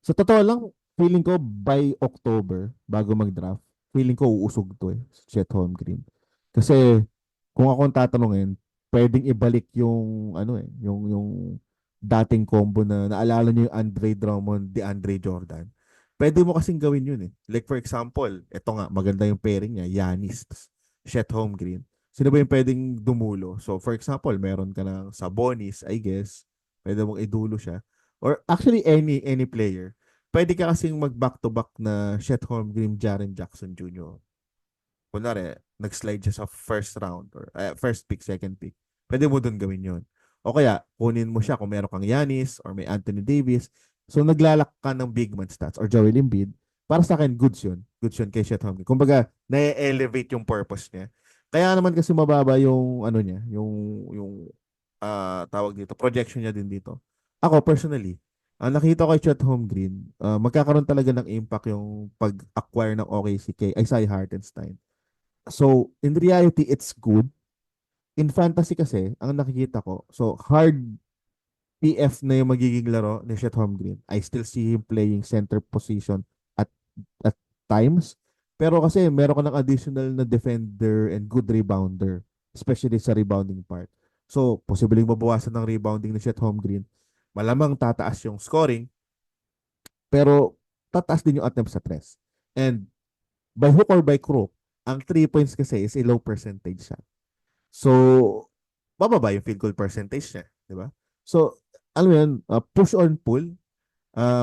sa totoo lang, feeling ko by October, bago mag-draft, feeling ko uusog to si Chet Holmgren. Kasi, kung ako tatanungin, pwedeng ibalik yung, yung dating combo na naalala niyo yung Andre Drummond, DeAndre Jordan. Pwede mo kasing gawin yun eh. Like for example, ito nga, maganda yung pairing niya, Giannis, Chet Holmgren. Sino ba yung pwedeng dumulo? So, for example, meron ka ng Sabonis, I guess. Pwede mong idulo siya. Or actually, any player. Pwede ka kasing mag-back-to-back na Chet Holmgren, Jaren Jackson Jr. Kunwari, nag-slide siya sa first round or first pick, second pick. Pwede mo dun gawin yun. O kaya, kunin mo siya kung meron kang Giannis or may Anthony Davis. So, naglalak ka ng big man stats or Joel Embiid. Para sa akin, goods yun. Goods yun kay Chet Holmgren. Kumbaga, na-elevate yung purpose niya. Kaya naman kasi mababa yung niya, yung tawag dito, projection niya din dito. Ako, personally, nakita ko kay Chet Holmgren, magkakaroon talaga ng impact yung pag-acquire ng OKC kay Isaiah Hartenstein. So, in reality, it's good. In fantasy kasi, ang nakikita ko, so hard PF na yung magiging laro ni Chet Holmgren. I still see him playing center position at times. Pero kasi meron ka ng additional na defender and good rebounder, especially sa rebounding part. So, posibleng mabawasan ng rebounding ni Chet Holmgren. Malamang tataas yung scoring, pero tataas din yung attempts sa tres. And by hook or by crook, ang 3 points kasi is a low percentage shot. So, bababa yung field goal percentage niya, di ba? So, alam mo yun, push on pull,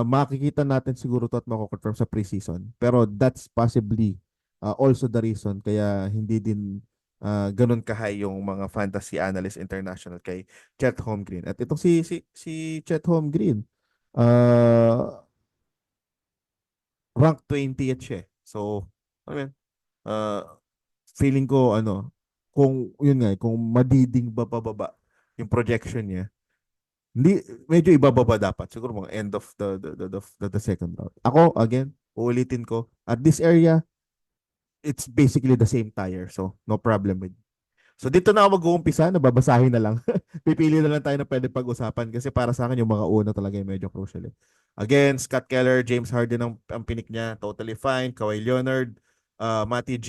makikita natin siguro to at mako-confirm sa preseason. Pero that's possibly also the reason kaya hindi din ganun ka-high yung mga fantasy analyst international kay Chet Holmgren. At itong si Chet Holmgren, rank 20th siya. So, ano yun? Feeling ko kung yun nga kung madiding bababa yung projection niya, hindi medyo ibababa dapat siguro mga end of the second round. Ako again, Uulitin ko. At this area, it's basically the same tire. So, no problem with. So, dito na ako mag-uumpisa. Nababasahin na lang. Pipili na lang tayo na pwede pag-usapan kasi para sa akin yung mga una talaga yung medyo crucial. Again, Scott Keller, James Harden ang pinik niya. Totally fine. Kawhi Leonard, Matty G.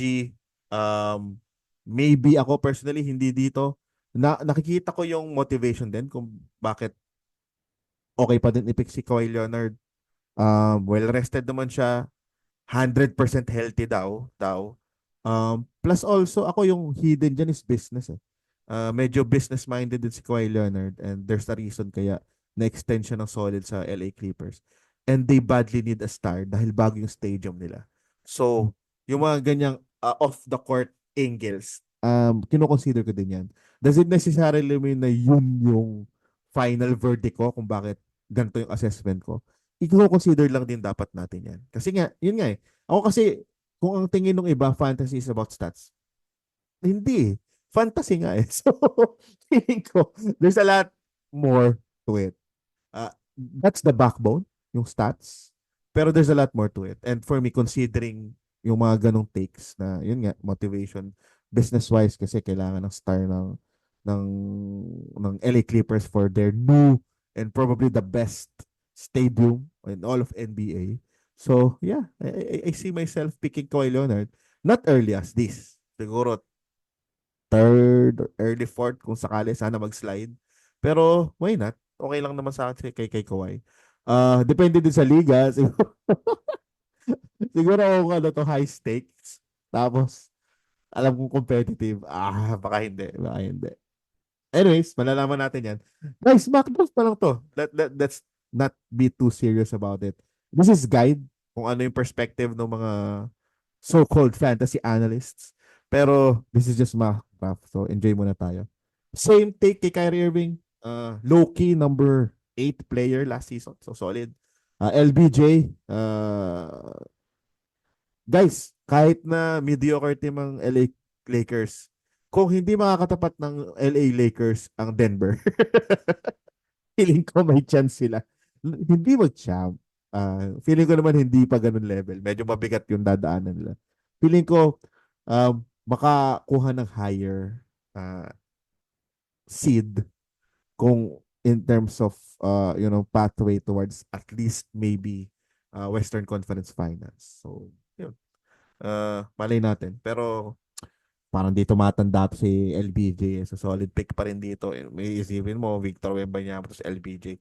Um, maybe ako personally, hindi dito. Nakikita ko yung motivation din kung bakit okay pa din i-pick si Kawhi Leonard. Well-rested naman siya. 100% healthy daw. Plus also, ako yung hidden dyan is business eh. Medyo business-minded din si Kawhi Leonard and there's a reason kaya na-extend siya ng solid sa LA Clippers. And they badly need a star dahil bago yung stadium nila. So, yung mga ganyang off-the-court angles, kino-consider ko din yan. Does it necessarily mean na yun yung final verdict ko kung bakit ganito yung assessment ko? I-consider lang din dapat natin yan. Kasi nga, yun nga eh. Ako kasi, kung ang tingin ng iba, fantasy is about stats. Hindi eh. Fantasy nga eh. So, feeling ko, there's a lot more to it. That's the backbone, yung stats. Pero there's a lot more to it. And for me, considering yung mga ganong takes na, yun nga, motivation, business-wise, kasi kailangan ng star ng, ng LA Clippers for their new and probably the best stadium in all of NBA. So, yeah, I see myself picking Kawhi Leonard. Not early as this. Siguro third or early fourth kung sakali sana mag-slide. Pero, why not? Okay lang naman sa akin kay Kawhi. Depende din sa liga. Siguro kung ano to, high stakes. Tapos, alam kong competitive. Baka hindi. Baka hindi. Anyways, malalaman natin yan. Guys, MacDoff pa lang to. Let's not be too serious about it. This is guide kung ano yung perspective ng mga so-called fantasy analysts. Pero this is just MacDoff. So enjoy muna tayo. Same take kay Kyrie Irving. Low-key number 8 player last season. So solid. LBJ. Guys, kahit na mediocre team ang LA Lakers, kung hindi makakatapat ng LA Lakers ang Denver, feeling ko may chance sila. Hindi mag-champ. Feeling ko naman hindi pa ganun level. Medyo mabigat yung dadaanan nila. Feeling ko makakuha ng higher seed kung in terms of pathway towards at least maybe Western Conference Finals. So, yun. Malay natin. Pero parang dito matanda to si LBJ. So solid pick pa rin dito. May isipin mo, Victor Wembanyama to si LBJ.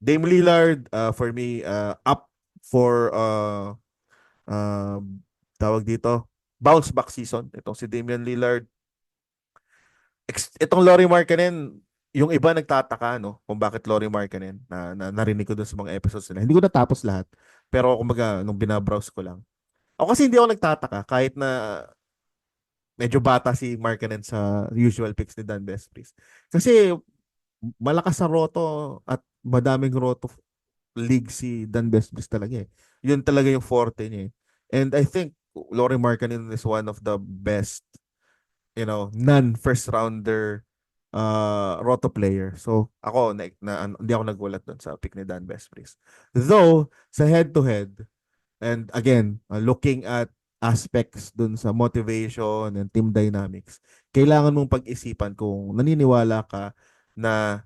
Dame Lillard, for me, up for tawag dito, bounce back season. Itong si Damian Lillard. Itong Lauri Markkanen, yung iba nagtataka, no, kung bakit Lauri Markkanen, na narinig ko dun sa mga episodes nila. Hindi ko natapos lahat. Pero kumbaga, nung binabrowse ko lang. Ako kasi hindi ako nagtataka kahit na medyo bata si Markkanen sa usual picks ni Dan Besbris. Kasi malakas sa roto at madaming roto league si Dan Besbris talaga eh. Yun talaga yung forte niya eh. And I think Lauri Markkanen is one of the best, non-first rounder roto player. So ako, hindi ako nagulat doon sa pick ni Dan Besbris. Though, sa head-to-head, and again, looking at aspects dun sa motivation and team dynamics, kailangan mong pag-isipan kung naniniwala ka na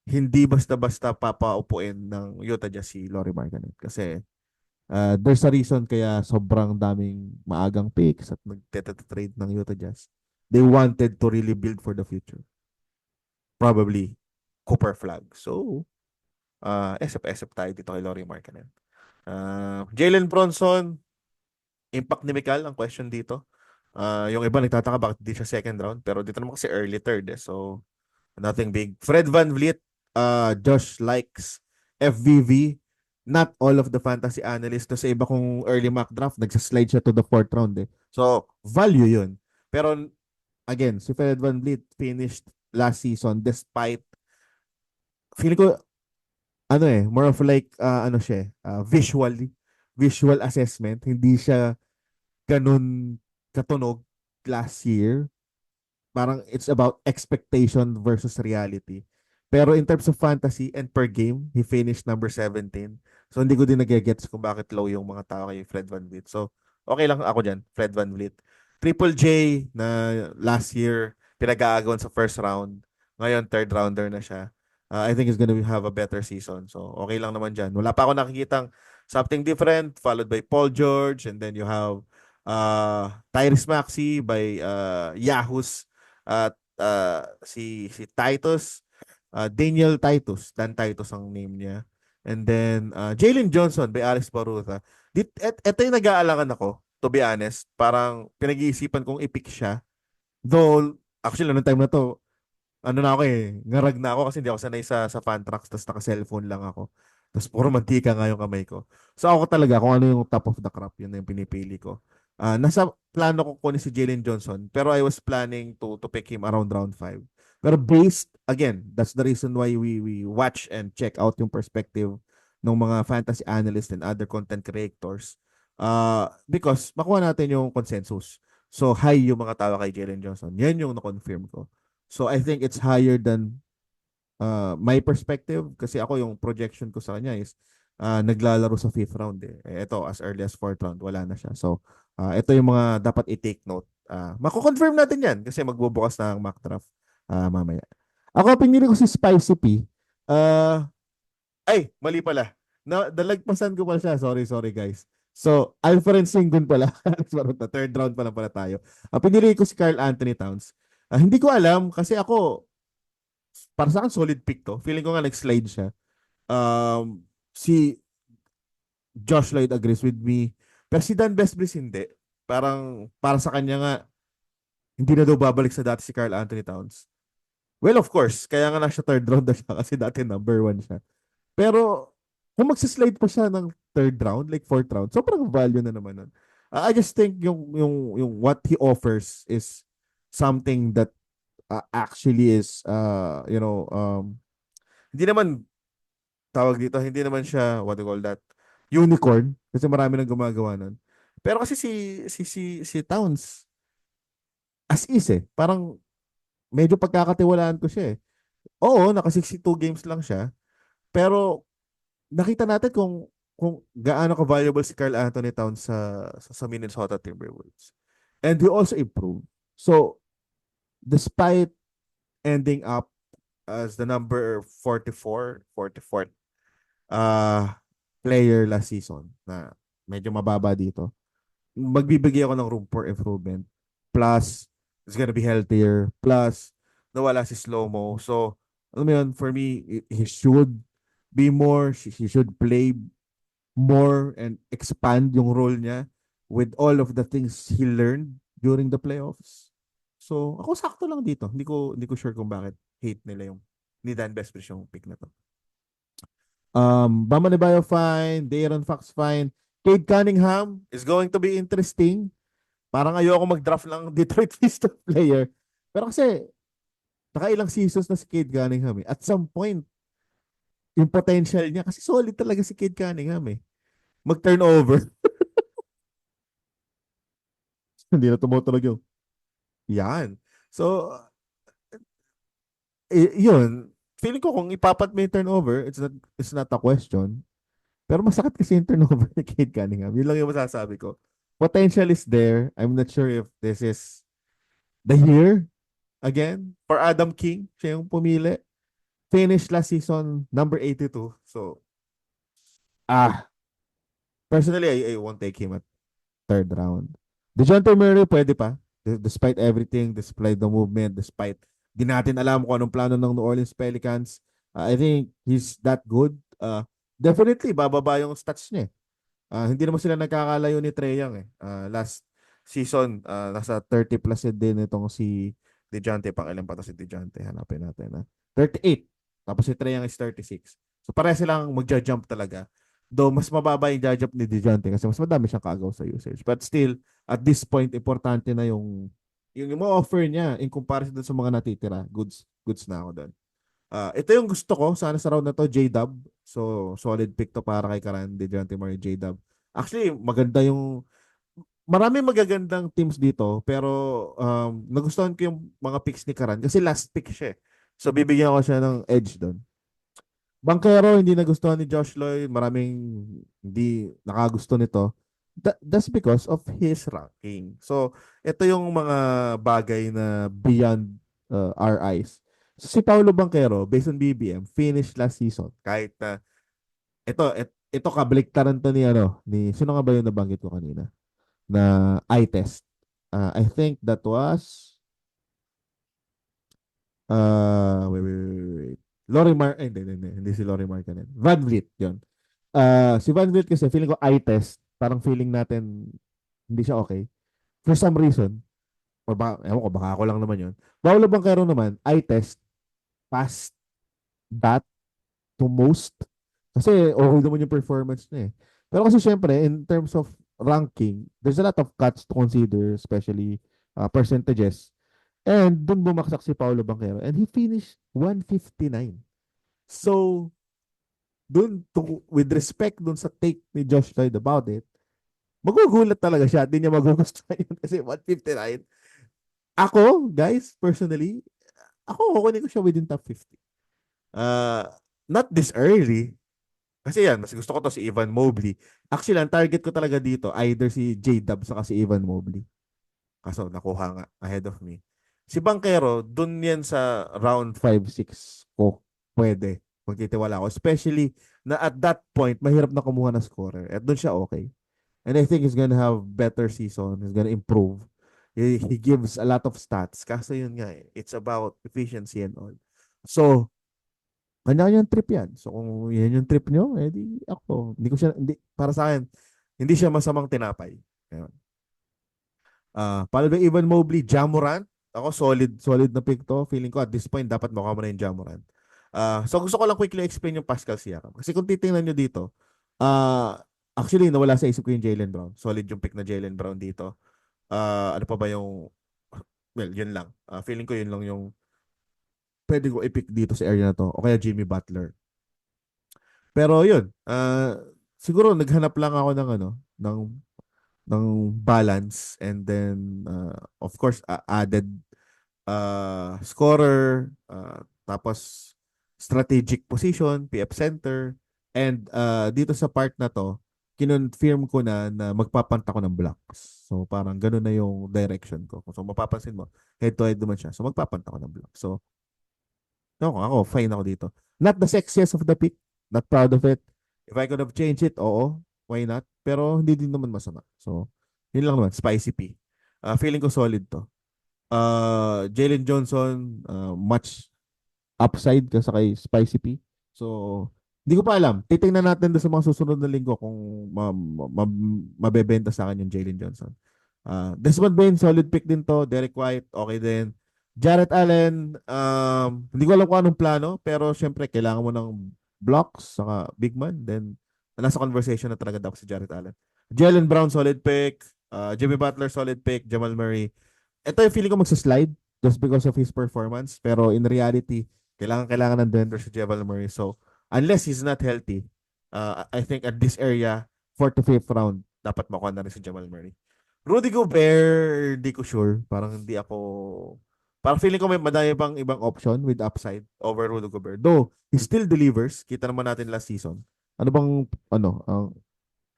hindi basta-basta papaupuin ng Utah Jazz si Lauri Markkanen. Kasi there's a reason kaya sobrang daming maagang picks at nagte-trade ng Utah Jazz. They wanted to really build for the future. Probably Cooper Flag. So, SF tayo dito kay Lauri Markkanen. Jalen Bronson, impact ni Mikal ang question dito. Yung iba nagtataka bakit di siya second round, pero dito naman kasi early third eh. So nothing big. Fred VanVleet, Josh likes FVV. Not all of the fantasy analysts sa iba kong early mock draft nagsa-slide siya to the fourth round eh. So value yun. Pero again, si Fred VanVleet finished last season despite feeling ko more of like visual assessment. Hindi siya ganun katunog last year. Parang it's about expectation versus reality. Pero in terms of fantasy and per game, he finished number 17. So hindi ko din nagigets kung bakit low yung mga tao kay Fred VanVleet. So okay lang ako dyan, Fred VanVleet. Triple J na last year pinag-aagawan sa first round. Ngayon third rounder na siya. I think he's gonna have a better season. So okay lang naman dyan. Wala pa ako nakikitang something different, followed by Paul George, and then you have Tyrese Maxey by Yahoos at si Titus, Daniel Titus, Dan Titus ang name niya. And then Jalen Johnson by Alex Baruta. Ito yung nag-aalangan ako, to be honest. Parang pinag-iisipan kong i-pick siya. Though, actually, noong time na to, ano na ako ngarag na ako kasi hindi ako sanay sa Fantrax, tapos naka-cellphone lang ako. Tapos puro mantika nga yung kamay ko. So ako talaga, kung ano yung top of the crop, yun na yung pinipili ko. Nasa plano ko kunin si Jalen Johnson, pero I was planning to pick him around round 5. Pero based, again, that's the reason why we watch and check out yung perspective ng mga fantasy analysts and other content creators. Because makuha natin yung consensus. So high yung mga tao kay Jalen Johnson. Yan yung na-confirm ko. So I think it's higher than my perspective kasi ako yung projection ko sa kanya is naglalaro sa 5th round eh. Ito as early as 4th round wala na siya. So ito yung mga dapat i-take note. Mako-confirm natin yan kasi magbubukas na ang mock draft mamaya. Ako pinili ko si Spicy P. Ay, mali pala. Dalagpasan ko pala siya. Sorry guys. So, Alfred Sengun pala. Third round pa lang pala tayo. Pinili ko si Karl Anthony Towns. Hindi ko alam kasi ako, para sa akin solid pick to. Feeling ko nga nag-slide siya. Si Josh Lloyd agrees with me. Pero si Dan Besbris hindi. Parang para sa kanya nga, hindi na daw babalik sa dati si Karl Anthony Towns. Well, of course. Kaya nga na siya third round na siya kasi dati number 1 siya. Pero kung magsislide pa siya ng third round, like fourth round, sobrang value na naman nun. I just think yung what he offers is something that actually is hindi naman tawag dito, hindi naman siya what do you call that? Unicorn kasi marami nang gumagawa nun. Pero kasi si Towns as is parang medyo pagkakatiwalaan ko siya eh. Oo, naka 62 games lang siya. Pero nakita natin kung gaano ka-valuable si Karl Anthony Towns sa Minnesota Timberwolves. And he also improved. So, despite ending up as the number 44th player last season na medyo mababa dito, magbibigay ako ng room for improvement. Plus, it's gonna be healthier. Plus, nawala si Slow-Mo. So, alam mo yun, for me, he should be more, he should play more and expand yung role niya with all of the things he learned during the playoffs. So, ako sakto lang dito. Hindi ko sure kung bakit hate nila yung ni Dan Besbris yung pick na to. Bama Adebayo fine, De'Aaron Fox fine. Cade Cunningham is going to be interesting. Parang ayoko mag-draft lang Detroit Pistons player. Pero kasi nakailang seasons na si Cade Cunningham eh. At some point, yung potential niya, kasi solid talaga si Cade Cunningham eh. Mag-turnover. Hindi na tumutunog yung yan. So, yun. Feeling ko kung ipapat mo yung turnover, it's not a question. Pero masakit kasi yung turnover ni Cade Cunningham. Yun lang yung masasabi ko. Potential is there. I'm not sure if this is the year again for Adam King. Siya yung pumili. Finished last season number 82. So, personally, I won't take him at third round. DeJounte Murray, pwede pa. Despite everything, despite the movement, despite di natin alam kung anong plano ng New Orleans Pelicans, I think he's that good. Definitely, bababa yung stats niya. Hindi naman sila nagkakalayo ni Trae Young eh. Last season, nasa 30 plus din itong si DeJounte. Pakilan pa to si DeJounte. Hanapin natin. 38. Tapos si Trae Young is 36. So pareha silang magja-jump talaga. Though mas mababa yung jump ni DeJounte kasi mas madami siyang kaagaw sa usage. But still, at this point, importante na yung offer niya in comparison sa mga natitira. Goods na ako doon. Ito yung gusto ko. Sana sa round na to, J-Dub. So, solid pick to para kay Karan, DeJounte Murray, J-Dub. Actually, maganda yung maraming magagandang teams dito pero nagustuhan ko yung mga picks ni Karan kasi last pick siya. So, bibigyan ko siya ng edge doon. Banquero, hindi nagustuhan ni Josh Lloyd. Maraming hindi nakagusto nito. That's because of his ranking. So, ito yung mga bagay na beyond our eyes. So, si Paulo Banquero, based on BBM, finished last season. Kahit na, ito kabaliktaran to ni, sino nga ba yung nabanggit ko kanina? Na eye test. I think that was, wait. Lorimar, hindi si Lorimar Canen. Van Vliet, yun. Si Van Vliet kasi, feeling ko eye test, parang feeling natin hindi siya okay. For some reason, or ewan ko, baka ako lang naman yun. Paulo Banquero naman, eye test, past that to most. Kasi okay naman yung performance niya eh. Pero kasi syempre, in terms of ranking, there's a lot of cuts to consider, especially percentages. And dun bumaksak si Paulo Banquero. And he finished 159. So, with respect dun sa take ni Josh Lloyd about it, magugulat talaga siya. Hindi niya magugustuhan yun kasi 159. Ako, guys, personally, kukunin ko siya within top 50. Not this early. Kasi yan, mas gusto ko to si Evan Mobley. Actually, ang target ko talaga dito, either si J-Dub saka si Evan Mobley. Kaso, nakuha nga ahead of me. Si Banquero, dun yan sa round 5-6 ko pwede magtitiwala ako. Especially na at that point, mahirap na kumuha na scorer. At dun siya okay. And I think he's gonna have better season. He's gonna improve. He gives a lot of stats. Kaso yun nga eh. It's about efficiency and all. So, kanya-kanyang trip yan. So, kung yan yung trip nyo, di ako. Para sa akin, hindi siya masamang tinapay. Ayan. Para ba Evan Mobley, Ja Morant? Ako, solid na pick to. Feeling ko at this point, dapat makuha mo na yung Ja Morant. So, gusto ko lang quickly explain yung Pascal Siakam. Kasi kung titingnan nyo dito, actually, nawala sa isip ko yung Jaylen Brown. Solid yung pick na Jaylen Brown dito. Ano pa ba yung, well, yun lang. Feeling ko yun lang yung pwede ko i-pick dito sa area na to. O kaya Jimmy Butler. Pero yun, siguro naghanap lang ako ng ng balance, and then of course added scorer, tapos strategic position, PF center, and dito sa part na to, kinonfirm ko na magpapanta ko ng blocks. So parang ganun na yung direction ko. So mapapansin mo, head to head naman siya. So magpapanta ko ng blocks. So ako, fine ako dito. Not the sexiest of the pick. Not proud of it. If I could have changed it, oo. Why not? Pero hindi din naman masama. So, yun lang naman. Spicy P. Feeling ko solid to. Jalen Johnson, much upside kasi kay Spicy P. So, hindi ko pa alam. Titingnan natin doon sa mga susunod na linggo kung mabebenta sa akin yung Jalen Johnson. Desmond Bain, solid pick din to. Derek White, okay din. Jarrett Allen, hindi ko alam kung anong plano, pero syempre, kailangan mo ng blocks, saka big man, then nasa conversation na talaga dapat si Jarrett Allen. Jaylen Brown, solid pick. Jimmy Butler, solid pick. Jamal Murray. Ito yung feeling ko magsaslide just because of his performance, pero in reality, kailangan ng defender si Jamal Murray. So, unless he's not healthy, I think at this area, 4th to 5th round, dapat makuha na rin si Jamal Murray. Rudy Gobert, di ko sure. Parang feeling ko may madami pang ibang option with upside over Rudy Gobert. Though, he still delivers. Kita naman natin last season. Ano bang,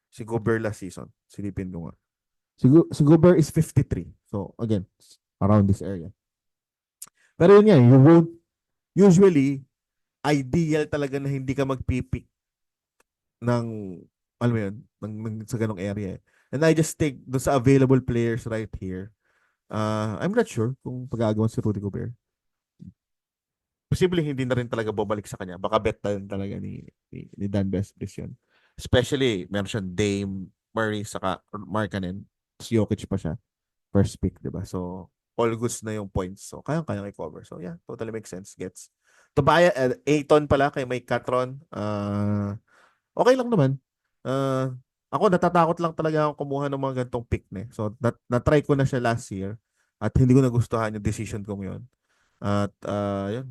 si Gobert last season? Silipin ko nga. Si Gobert is 53. So, again, around this area. Pero yun nga, you won't, usually, ideal talaga na hindi ka magpipick ng, alam mo yun, sa ganong area. And I just think, doon sa available players right here, I'm not sure kung pag-aagawan si Rudy Gobert. Posibleng hindi na rin talaga babalik sa kanya. Baka bet na rin talaga ni Dan Besbris yun. Especially, meron siyang Dame, Murray, saka Markkanen. Si Jokic pa siya. First pick, diba? So, all goods na yung points. So, kayang-kayang i-cover. So, yeah, totally makes sense. Gets. Tobias, Ayton pala kay Mike Catron. Okay lang naman. Ako, natatakot lang talaga ako kumuha ng mga gantong pick na. So, na-try ko na siya last year at hindi ko nagustuhan yung decision ko ngayon. At, yun.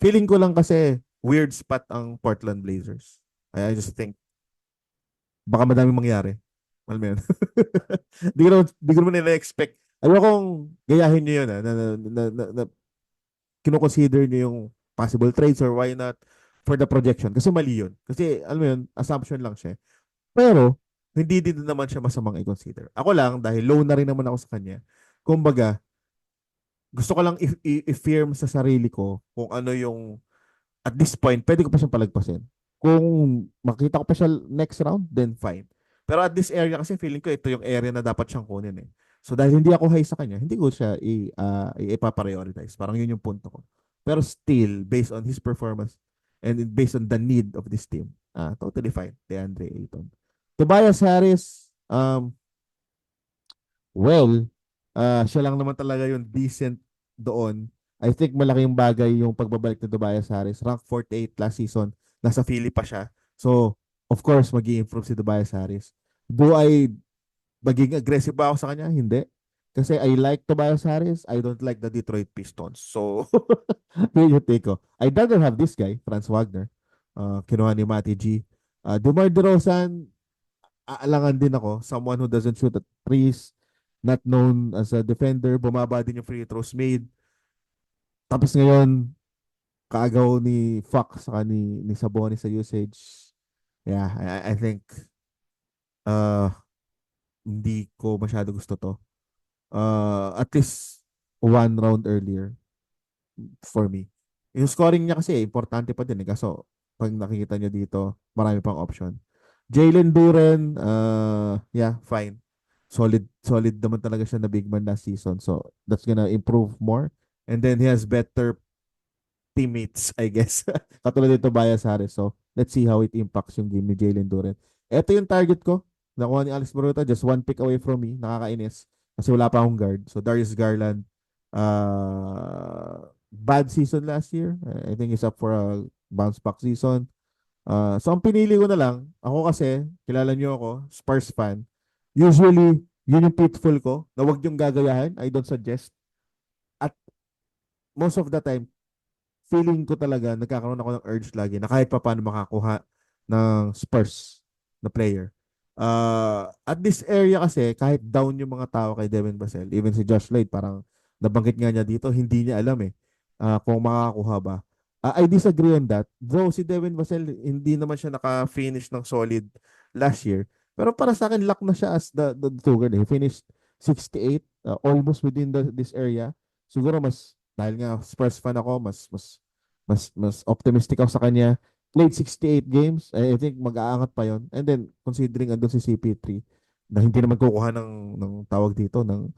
Feeling ko lang kasi weird spot ang Portland Blazers. I just think baka madaming mangyari. Alam mo yun? Di ko naman nila expect. Alam kong gayahin nyo yun. kino-consider niyo yung possible trades or why not for the projection. Kasi mali yun. Kasi, alam mo yun, assumption lang siya. Pero, hindi din naman siya masamang i-consider. Ako lang, dahil low na rin naman ako sa kanya, kumbaga, gusto ko lang i-firm sa sarili ko kung ano yung, at this point, pwede ko pa siyang palagpasin. Kung makita ko pa siya next round, then fine. Pero at this area kasi feeling ko ito yung area na dapat siyang kunin eh. So dahil hindi ako high sa kanya, hindi ko siya ipa-prioritize. Parang yun yung punto ko. Pero still, based on his performance and based on the need of this team, totally fine. DeAndre Ayton. Tobias Harris, well, siya lang naman talaga yung decent doon. I think malaking bagay yung pagbabalik ni Tobias Harris. Rank 48 last season. Nasa Philly pa siya. So, of course, mag-i-improve si Tobias Harris. Do I maging aggressive ba ako sa kanya? Hindi. Kasi I like Tobias Harris. I don't like the Detroit Pistons. So, yun yung take ko. I'd rather have this guy, Franz Wagner. Kinuha ni Matty G. DeMar DeRozan, aalangan din ako. Someone who doesn't shoot at threes, not known as a defender. Bumaba din yung free throws made. Tapos ngayon, kaagaw ni Fox saka ni Sabonis sa usage. Yeah, I think uh, hindi ko masyado gusto to. At least one round earlier for me. Yung scoring niya kasi importante pa din eh. Kaso pag nakikita niyo dito, marami pang option. Jalen Duren, yeah, fine. Solid naman talaga siya na big man last season. So that's gonna improve more. And then he has better teammates, I guess. Katulad dito Tobias Harris. So, let's see how it impacts yung game ni Jalen Duren. Ito yung target ko. Nakuha ni Alex Baruta, just one pick away from me. Nakakainis. Kasi wala pa akong guard. So, Darius Garland, bad season last year. I think he's up for a bounce back season. So, ang pinili ko na lang, ako kasi, kilala niyo ako, Spurs fan. Usually, yun yung pitfall ko, na wag yung gagayahin. I don't suggest. At most of the time, feeling ko talaga, nagkakaroon ako ng urge lagi na kahit pa paano makakuha ng Spurs na player. At this area kasi, kahit down yung mga tao kay Devin Vassell, even si Josh Lloyd, parang nabanggit nga niya dito, hindi niya alam kung makakakuha ba. I disagree on that. Though si Devin Vassell, hindi naman siya naka-finish ng solid last year. Pero para sa akin, luck na siya as the Tugan. He finished 68, almost within this area. Siguro dahil nga Spurs fan ako, mas optimistic ako sa kanya. Played 68 games. I think mag-aangat pa yon. And then, considering andun si CP3, na hindi naman kukuha ng tawag dito, ng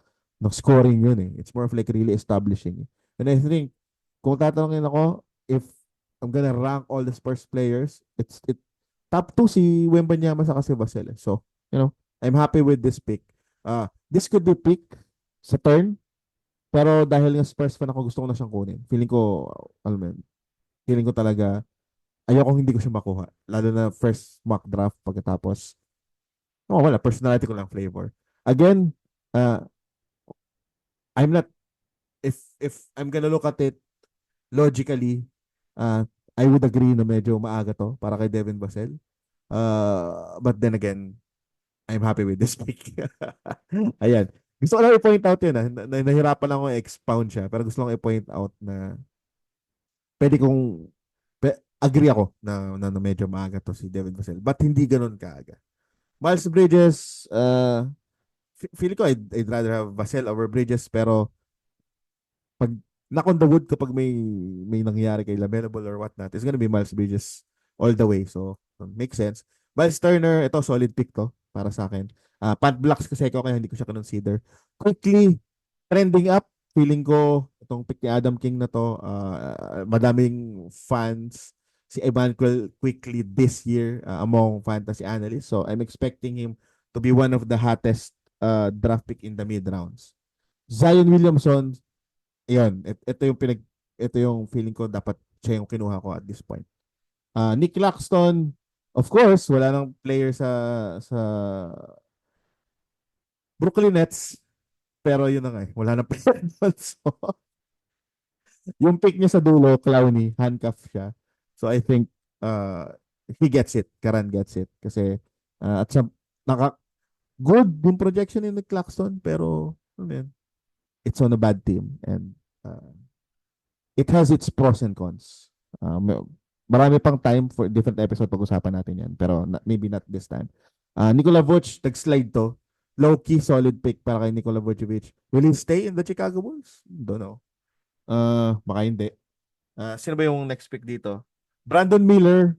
scoring yun eh. It's more of like really establishing. And I think, kung tatanungin ako, if I'm gonna rank all the Spurs players, top 2 si Wembanyama sa kasi Vassell. So, I'm happy with this pick. This could be pick sa turn, pero dahil nga Spurs fan ako, gusto ko na siyang kunin. Feeling ko, alam mo yun, feeling ko talaga, ayoko hindi ko siya makuha. Lalo na first mock draft pagkatapos. Wala. Personality ko lang flavor. Again, I'm not, if I'm gonna look at it logically, I would agree na medyo maaga to para kay Devin Vassell. But then again, I'm happy with this pick. Ayan. Gusto ko lang i-point out yun. Nahirapan lang ako i-expound siya. Pero gusto lang i-point out na pwede kong agree ako na medyo maaga to si Devin Vassell. But hindi ganun kaaga. Miles Bridges, feel ko I'd rather have Vassell over Bridges. Pero pag knock on the wood kapag may nangyari kay LaMelo Ball or whatnot, it's gonna be Miles Bridges all the way. So, makes sense. Miles Turner, ito solid pick to para sa akin. Pat Blocks kasi ako kaya hindi ko siya consider. Quickly trending up. Feeling ko itong pick ni Adam King na to, madaming fans si Emmanuel Quickly this year among fantasy analysts. So I'm expecting him to be one of the hottest draft pick in the mid rounds. Zion Williamson, yun, ito yung feeling ko dapat siya yung kinuha ko at this point. Nick Claxton, of course, wala nang player sa Brooklyn Nets, pero yun na nga wala nang player doon. So, yung pick niya sa dulo, Clowney, handcuff siya. So I think he gets it. Karan gets it. Kasi at some, good yung projection ni Nick Claxton, pero it's on a bad team. And it has its pros and cons. Marami pang time for different episode pag-usapan natin yan. Pero maybe not this time. Nikola Vuce, nag-slide to. Low-key, solid pick para kay Nikola Vucevic. Will he stay in the Chicago Bulls? Don't know. Baka hindi. Sino ba yung next pick dito? Brandon Miller.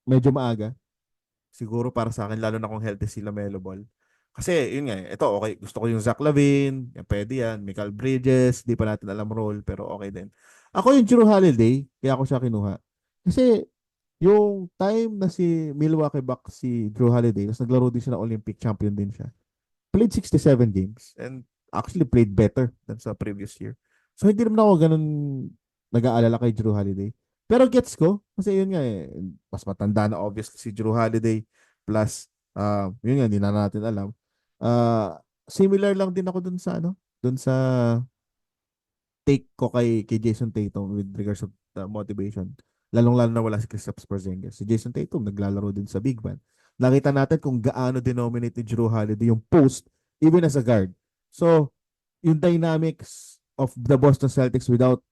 Medyo maaga. Siguro para sa akin, lalo na kung healthy si LaMelo Ball. Kasi, yun nga, ito, okay. Gusto ko yung Zach LaVine, yan, pwede yan. Michael Bridges, di pa natin alam role, pero okay din. Ako yung Jrue Holiday, kaya ako siya kinuha. Kasi, yung time na si Milwaukee Bucks, si Jrue Holiday, tapos naglaro din siya na Olympic champion din siya. Played 67 games, and actually played better than sa previous year. So, hindi naman ako ganun nag-aalala kay Jrue Holiday. Pero gets ko, kasi yun nga mas matanda na obviously si Jrue Holiday, plus, yun nga, hindi na natin alam. Similar lang din ako dun sa take ko kay Jason Tatum with regards to motivation. Lalong-lalo na wala si Kristaps Porzingis. Si Jason Tatum naglalaro din sa big man. Nakita natin kung gaano denominate ni Jrue Holiday yung post even as a guard. So, yung dynamics of the Boston Celtics without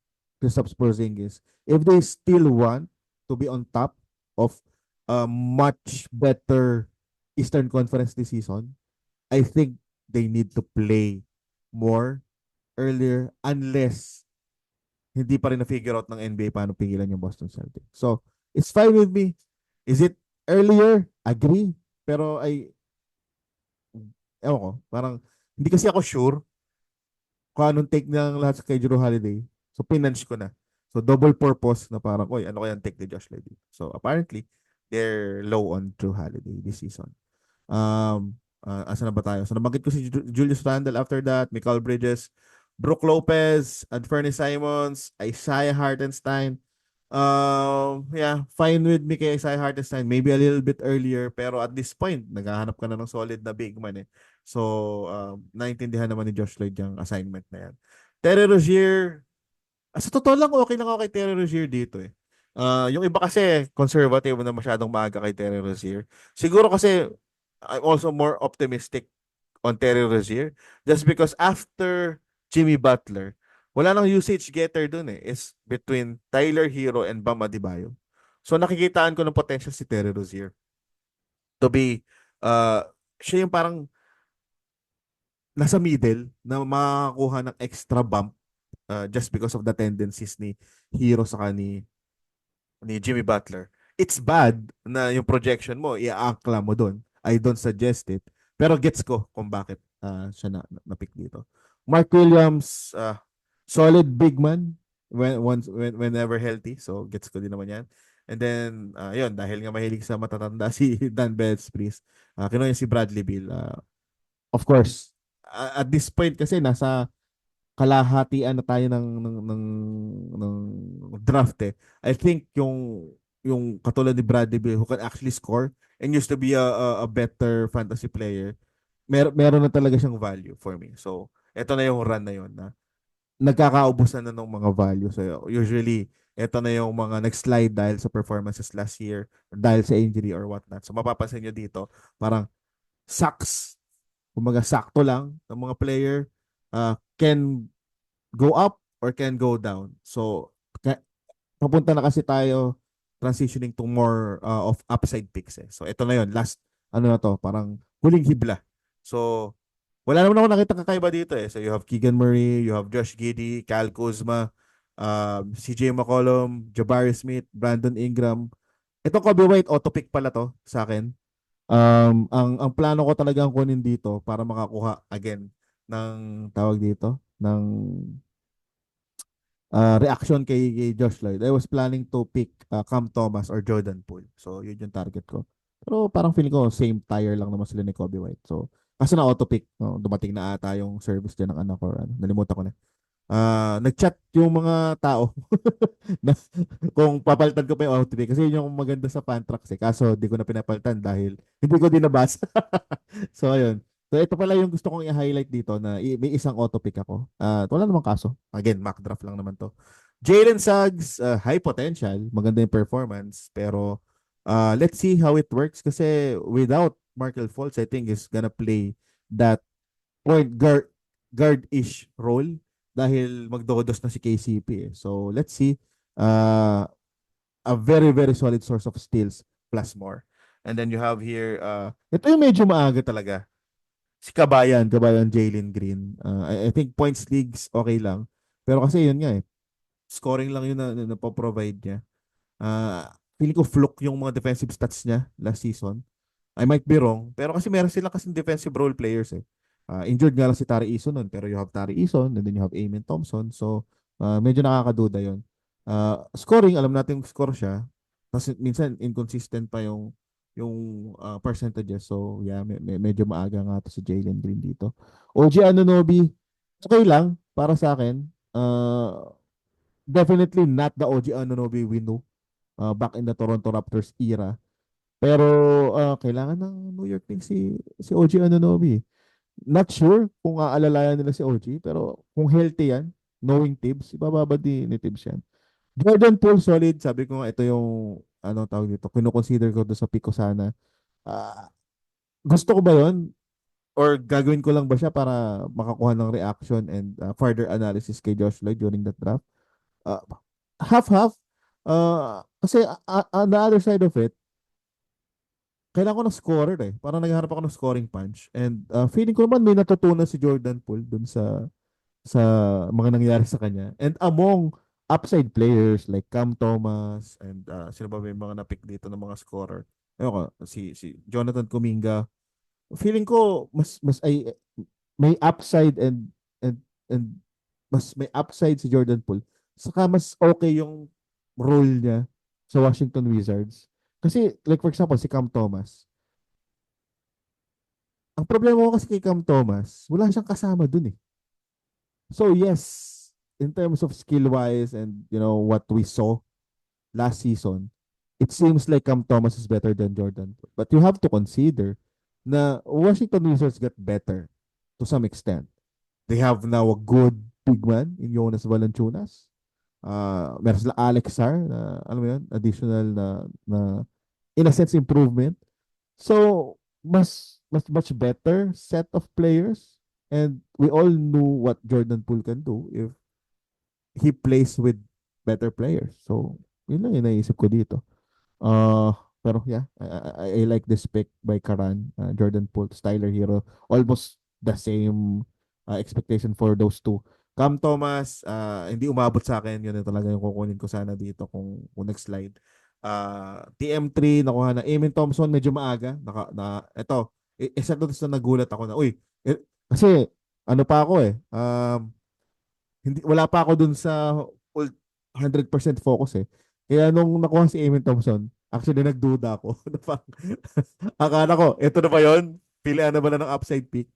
Kristaps Porzingis, if they still want to be on top of a much better Eastern Conference this season, I think they need to play more earlier unless hindi pa rin na-figure out ng NBA paano pigilan yung Boston Celtics. So, it's fine with me. Is it earlier? Agree. Pero ewan ko, parang hindi kasi ako sure kung anong take ng lahat kay Jrue Holiday. So, pinanch ko na. So, double purpose na parang, oy, ano kaya ang take ni Josh Levy? So, apparently, they're low on Jrue Holiday this season. Asa na ba tayo? So, nabanggit ko si Julius Randle after that, Michael Bridges, Brook Lopez, Anthony Simons, Isaiah Hartenstein. Yeah, fine with me kay Isaiah Hartenstein. Maybe a little bit earlier, pero at this point, naghahanap ka na ng solid na big man eh. So, naintindihan naman ni Josh Lloyd yung assignment na yan. Terry Rozier, sa totoo lang, okay lang ako kay Terry Rozier dito eh. Yung iba kasi, conservative na masyadong maaga kay Terry Rozier. Siguro kasi, I'm also more optimistic on Terry Rozier just because after Jimmy Butler, wala nang usage getter dun eh. It's between Tyler Hero and Bam Adebayo. So nakikitaan ko ng potential si Terry Rozier to be, siya yung parang nasa middle na makakuha ng extra bump just because of the tendencies ni Hero saka ni Jimmy Butler. It's bad na yung projection mo, i-aangkla mo doon. I don't suggest it. Pero gets ko kung bakit siya na-pick dito. Mark Williams, solid big man whenever healthy. So, gets ko din naman yan. And then, yun, dahil nga mahilig sa matatanda si Dan Bedspries, kinuha si Bradley Beal. Of course, at this point kasi nasa kalahatian na tayo ng draft eh. I think yung katulad ni Bradley Beal who can actually score and used to be a better fantasy player, meron na talaga siyang value for me. So, eto na yung run na yun na nagkakaubusan na ng mga value. So, usually, eto na yung mga nag-slide dahil sa performances last year, dahil sa injury or whatnot. So, mapapansin nyo dito, parang sucks. Kumaga, sakto lang ng mga player can go up or can go down. So, papunta na kasi tayo transitioning to more of upside picks eh. So, ito na yun. Last, na to, parang huling hibla. So, wala naman ako nakita kakaiba dito eh. So, you have Keegan Murray, you have Josh Giddey, Kyle Kuzma, CJ McCollum, Jabari Smith, Brandon Ingram. Ito Kobe White, auto-pick pala to sa akin. Ang plano ko talagang kunin dito para makakuha again ng tawag dito, ng reaction kay Josh Lloyd. I was planning to pick Cam Thomas or Jordan Poole. So, yun yung target ko. Pero parang feeling ko, same tire lang naman sila ni Kobe White. So, kasi na auto-pick, no, dumating na ata yung service dyan ng anak ko. Nalimutan ko na. Nag-chat yung mga tao na, kung papalitan ko pa yung auto-pick. Kasi yun yung maganda sa Fantrax eh. Kaso, di ko na pinapalitan dahil hindi ko din nabasa. So, ayun. So, ito pala yung gusto kong i-highlight dito na may isang auto-pick ako. Wala namang kaso. Again, mock draft lang naman to. Jalen Suggs, high potential. Maganda yung performance. Pero, let's see how it works. Kasi without Markelle Fultz, I think is gonna play that point guard-ish role dahil magdodos na si KCP eh. So let's see. Uh, a very very solid source of steals plus more. And then you have here ito yung medyo maaga talaga. Si Kabayan Jalen Green. I think points leagues okay lang. Pero kasi yun nga eh. Scoring lang yun na provide niya. Feeling ko fluke yung mga defensive stats niya last season. I might be wrong. Pero kasi meron sila kasing defensive role players eh. Injured nga lang si Tari Eason nun. Pero you have Tari Eason and then you have Amen Thompson. So, medyo nakakaduda yun. Scoring, alam natin yung score siya. Kasi minsan inconsistent pa yung percentages. So, yeah, medyo maaga nga to si Jalen Green dito. OG Anunoby, okay lang para sa akin. Definitely not the OG Anunoby we knew back in the Toronto Raptors era. Pero kailangan ng New York Knicks si OG Anunoby. Not sure kung aalalayan nila si OG, pero kung healthy yan, knowing Tibbs, ibababa ni Tibbs yan. Jordan Poole, solid. Sabi ko nga, ito yung, ano tawag dito, kino-consider ko doon sa pick ko sana. Gusto ko ba yun? Or gagawin ko lang ba siya para makakuha ng reaction and further analysis kay Josh Lloyd during that draft? Half-half. Kasi on the other side of it, kailangan ko ng scorer eh. Parang naghahanap ako ng scoring punch. And feeling ko naman may natutunan si Jordan Poole dun sa mga nangyari sa kanya. And among upside players like Cam Thomas and sino ba may mga na-pick dito ng mga scorer. Ayun ko, si Jonathan Kuminga. Feeling ko mas ay may upside and mas may upside si Jordan Poole. Saka mas okay yung role niya sa Washington Wizards. Kasi, like for example, si Cam Thomas. Ang problema ko kasi kay Cam Thomas, wala siyang kasama dun eh. So yes, in terms of skill-wise and what we saw last season, it seems like Cam Thomas is better than Jordan. But you have to consider na Washington Wizards got better to some extent. They have now a good big man in Jonas Valanciunas. Meron sila Alex Sarr na, alam mo yun, additional na in a sense improvement. So much better set of players, and we all knew what Jordan Poole can do if he plays with better players. So yun lang yung naisip ko dito. Pero yeah, I like this pick by Karan. Jordan Poole, Tyler Hero, almost the same expectation for those two. Cam Thomas, hindi umabot sa akin. Yun na talaga yung kukunin ko sana dito kung next slide. TM3, nakuha na. Amen Thompson, medyo maaga. Ito, isa doon sa nagulat ako na, kasi, ano pa ako eh, wala pa ako dun sa 100% focus eh. Kaya nung nakuha si Amen Thompson, actually nagduda ako. Akala ko, ito na ba yun? Pilihan na ba na ng upside pick?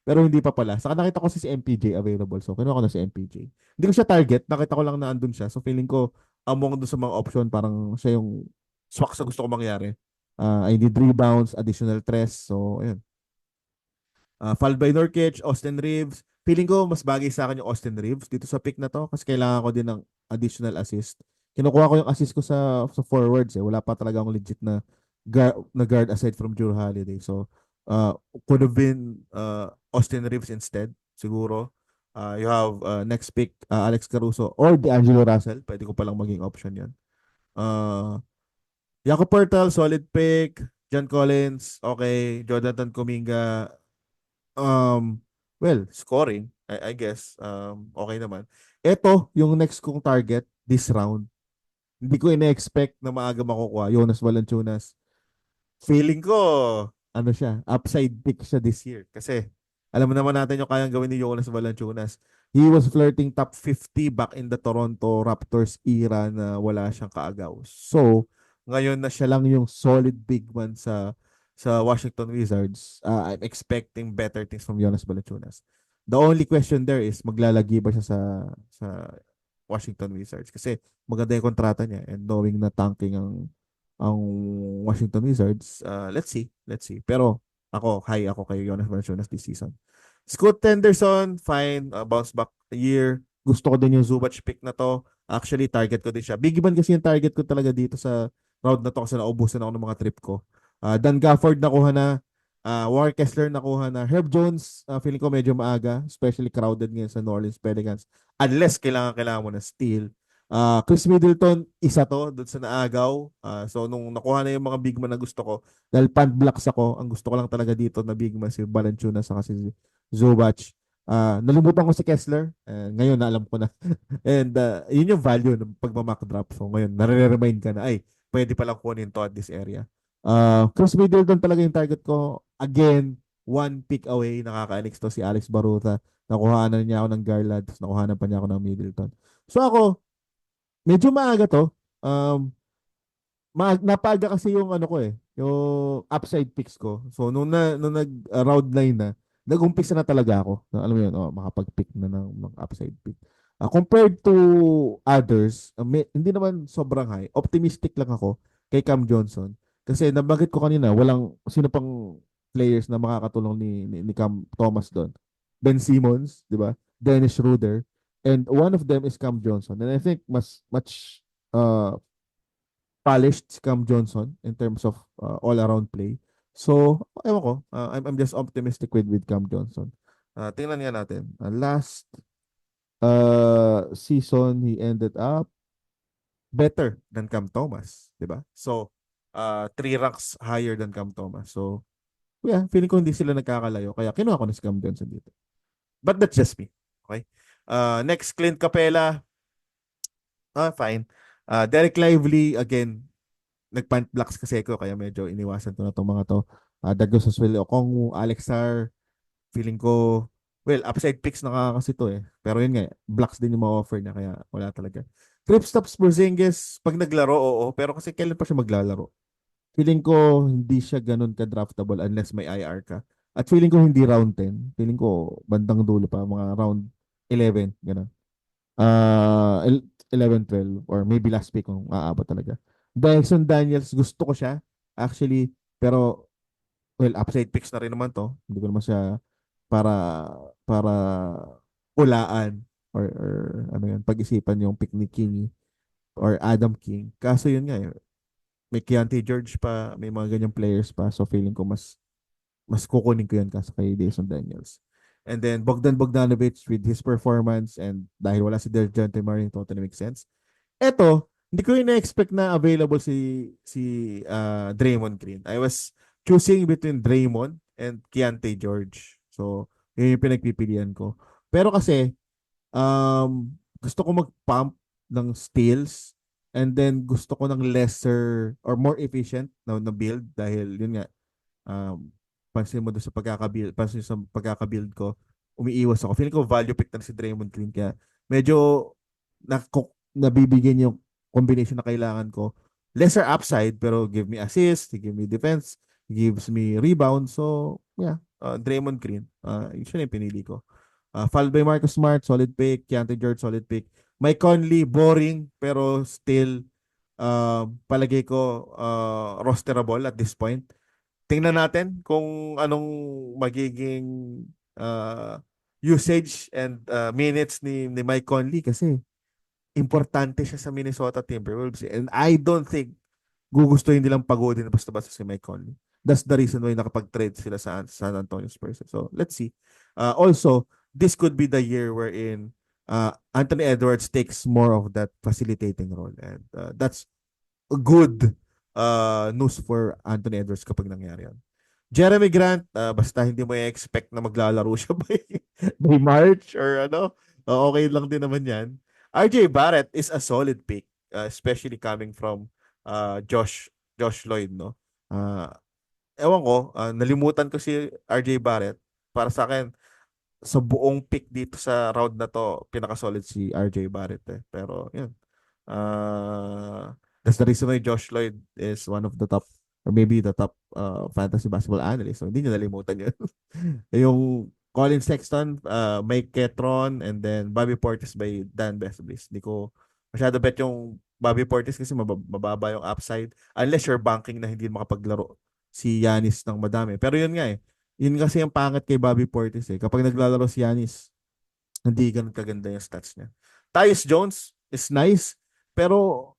Pero hindi pa pala. Saka nakita ko si MPJ available. So, kinuha ko na si MPJ. Hindi ko siya target. Nakita ko lang na andun siya. So, feeling ko, among doon sa mga option, parang siya yung swak sa gusto ko mangyari. I need rebounds, additional threats. So, ayun. Followed by Nurkic, Austin Reeves. Feeling ko, mas bagay sa akin yung Austin Reeves dito sa pick na to. Kasi kailangan ko din ng additional assist. Kinukuha ko yung assist ko sa forwards. Wala pa talaga akong legit na guard aside from Jrue Holiday. So, could have been Austin Reeves instead, siguro. You have next pick, Alex Caruso or D'Angelo Russell. Pwede ko palang maging option yan. Jakob Poeltl, solid pick. John Collins, okay. Jonathan Kuminga, well, scoring, I guess. Okay naman. Ito, yung next kong target this round. Hindi ko ina-expect na maaga makukuha. Jonas Valanciunas. Feeling ko, ano siya, upside pick siya this year. Kasi, alam mo naman natin yung kayang gawin ni Jonas Valanciunas. He was flirting top 50 back in the Toronto Raptors era na wala siyang kaagaw. So, ngayon na siya lang yung solid big man sa Washington Wizards. I'm expecting better things from Jonas Valanciunas. The only question there is, maglalagi ba siya sa Washington Wizards? Kasi maganda yung kontrata niya, and knowing na tanking ang Washington Wizards, let's see. Pero high ako kay Jonas Valanciunas this season. Scoot Henderson, fine, bounce back year. Gusto ko din yung Zubac pick na to. Actually, target ko din siya. Big man kasi yung target ko talaga dito sa round na to kasi naubusan ako ng mga trip ko. Dan Gafford nakuha na. Walker Kessler nakuha na. Herb Jones, feeling ko medyo maaga, especially crowded ngayon sa New Orleans Pelicans. Unless kailangan mo na steal. Chris Middleton, isa to doon sa naagaw. So nung nakuha na yung mga big man na gusto ko, dahil punt blocks ako, ang gusto ko lang talaga dito na big man si Valanciunas sa si Zubac. Nalimutan ko si Kessler. Ngayon na alam ko na. And yun yung value ng pagmamock drop. So ngayon, nare-remind ka na, ay, pwede palang kunin to at this area. Chris Middleton talaga yung target ko. Again, one pick away. Nakaka-Alex to si Alex Baruta. Nakuhanan niya ako ng Garland. Nakuhanan pa niya ako ng Middleton. So ako, medyo maaga to. Napaga kasi yung ano ko yung upside picks ko. So nung nag round 9 na, nag-umpisa na talaga ako. Alam mo yun, makapag-pick na ng upside pick. Compared to others, hindi naman sobrang high. Optimistic lang ako kay Cam Johnson. Kasi nabanggit ko kanina, walang sino pang players na makakatulong ni Cam Thomas doon. Ben Simmons, di ba? Dennis Schroeder. And one of them is Cam Johnson. And I think much polished si Cam Johnson in terms of all-around play. So, ewan ko. I'm just optimistic with Cam Johnson. Tingnan nga natin. Last season, he ended up better than Cam Thomas. Diba? So, 3 ranks higher than Cam Thomas. So, yeah, feeling ko hindi sila nagkakalayo. Kaya kinuha ko na si Cam Johnson dito. But that's just me. Okay? Next, Clint Capela. Fine. Derek Lively, again, nag-punt blocks kasi ko kaya medyo iniwasan ko na itong mga to. Dagos Oswell Okongwu, Alex Sarr, feeling ko, well, upside picks na kasi to Pero yun nga, blocks din yung ma-offer niya kaya wala talaga. Kristaps Porzingis, pag naglaro, oo. Pero kasi kailan pa siya maglalaro? Feeling ko hindi siya ganun ka-draftable unless may IR ka. At feeling ko hindi round 10. Feeling ko bandang dulo pa, mga round 11, ganun. 11, 12, or maybe last pick kung aabot talaga. Dyson Daniels, gusto ko siya, actually, pero, well, upside picks na rin naman to. Hindi ko naman siya para ulaan or ano yun, pag-isipan yung pick ni King or Adam King. Kaso yun nga, may Keontae George pa, may mga ganyang players pa, so feeling ko mas kukunin ko yan kasi kay Dyson Daniels. And then Bogdan Bogdanovic with his performance and dahil wala si DeJounte Murray, totally makes sense. Eto, hindi ko na-expect na available si Draymond Green. I was choosing between Draymond and Keontae George. So, yun yung pinagpipilian ko. Pero kasi, gusto ko mag-pump ng steals and then gusto ko ng lesser or more efficient na build dahil yun nga, pansin mo doon sa pagkakabuild ko, umiiwas ako. Feeling ko value pick na si Draymond Green kaya medyo nabibigyan yung combination na kailangan ko. Lesser upside pero give me assist, give me defense, gives me rebound. So, yeah, Draymond Green. Yun siya yung pinili ko. Followed by Marcus Smart, solid pick. Keontae George, solid pick. Mike Conley, boring pero still palagay ko rosterable at this point. Tingnan natin kung anong magiging usage and minutes ni Mike Conley kasi importante siya sa Minnesota Timberwolves and I don't think gugustuhin nilang pagodin na basta-basta si Mike Conley. That's the reason why nakapag-trade sila sa San Antonio Spurs. So, let's see. Also, this could be the year wherein Anthony Edwards takes more of that facilitating role and that's a good news for Anthony Edwards kapag nangyari yan. Jeremy Grant, basta hindi mo i-expect na maglalaro siya by March or ano, okay lang din naman yan. RJ Barrett is a solid pick, especially coming from Josh Lloyd, no? Ewan ko, nalimutan ko si RJ Barrett. Para sa akin, sa buong pick dito sa round na to, pinaka-solid si RJ Barrett Pero, yun. That's the reason why Josh Lloyd is one of the top or maybe the top fantasy basketball analyst. So, hindi niya nalimutan yun. Yung Colin Sexton, Mike Ketron, and then Bobby Portis by Dan Besbris. Hindi ko masyado bet yung Bobby Portis kasi mababa yung upside unless you're banking na hindi makapaglaro si Giannis ng madami. Pero yun nga yun kasi yung pangat kay Bobby Portis Kapag naglalaro si Giannis, hindi ganun kaganda yung stats niya. Tyus Jones is nice, pero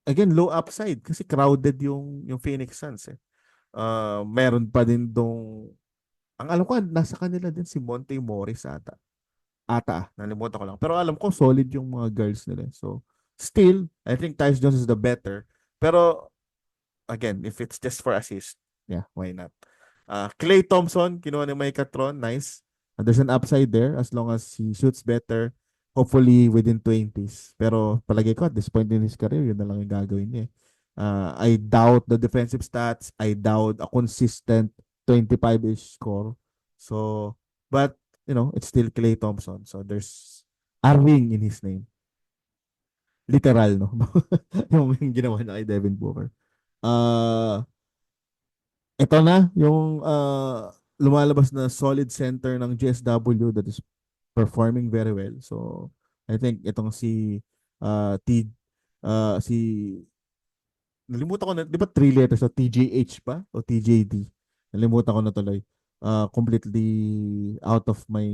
again, low upside kasi crowded yung Phoenix Suns Meron pa din ang alam ko, nasa kanila din si Monte Morris ata. Nalimutan ko lang. Pero alam ko, solid yung mga girls nila. So, still, I think Tyus Jones is the better. Pero, again, if it's just for assist, yeah, why not? Klay Thompson, kinuha ni Mike Catron, nice. There's an upside there as long as he shoots better, hopefully within 20s. Pero palagay ko, at this point in his career, yun na lang yung gagawin niya. I doubt the defensive stats. I doubt a consistent 25-ish score. So, but, it's still Klay Thompson. So, there's a ring in his name. Literal, no? yung ginawa niya kay Devin Booker. Ito na yung lumalabas na solid center ng GSW that is performing very well. So, I think itong si si nalimutan ko na, di ba 3 letters, so TJH pa o TJD? Nalimutan ko na tuloy. Completely out of my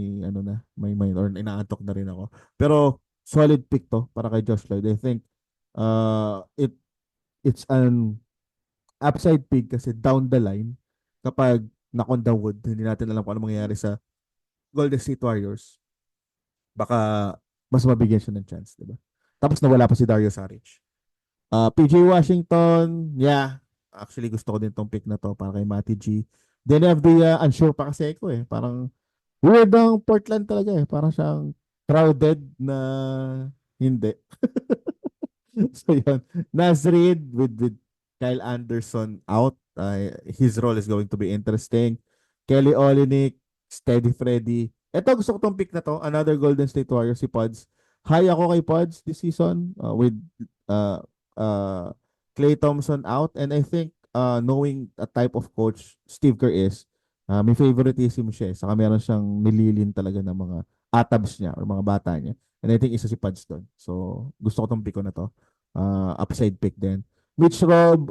my mind, or inaantok na rin ako. Pero solid pick to para kay Josh Lloyd. I think it's an upside pick kasi down the line, kapag knock on the wood, hindi natin alam kung ano mangyayari sa Golden State Warriors, baka mas mabigyan siya ng chance, di ba? Tapos nawala pa si Dario Saric. PJ Washington, yeah. Actually, gusto ko din tong pick na to para kay Matty G. Then have the unsure pa kasi ako eh. Parang weird ang Portland talaga eh. Parang siyang crowded na hindi. So yun. Naz Reid with Kyle Anderson out. His role is going to be interesting. Kelly Olynyk, Steady Freddy. Ito, gusto ko tong pick na to. Another Golden State Warrior, si Pods. High ako kay Pods this season with Klay Thompson out. And I think knowing a type of coach Steve Kerr is, may favoritism siya. Saka meron siyang nililin talaga ng mga atabs niya or mga bata niya. And I think isa si Pods doon. So, gusto ko tong pick ko na to. Upside pick din. Mitch Rob,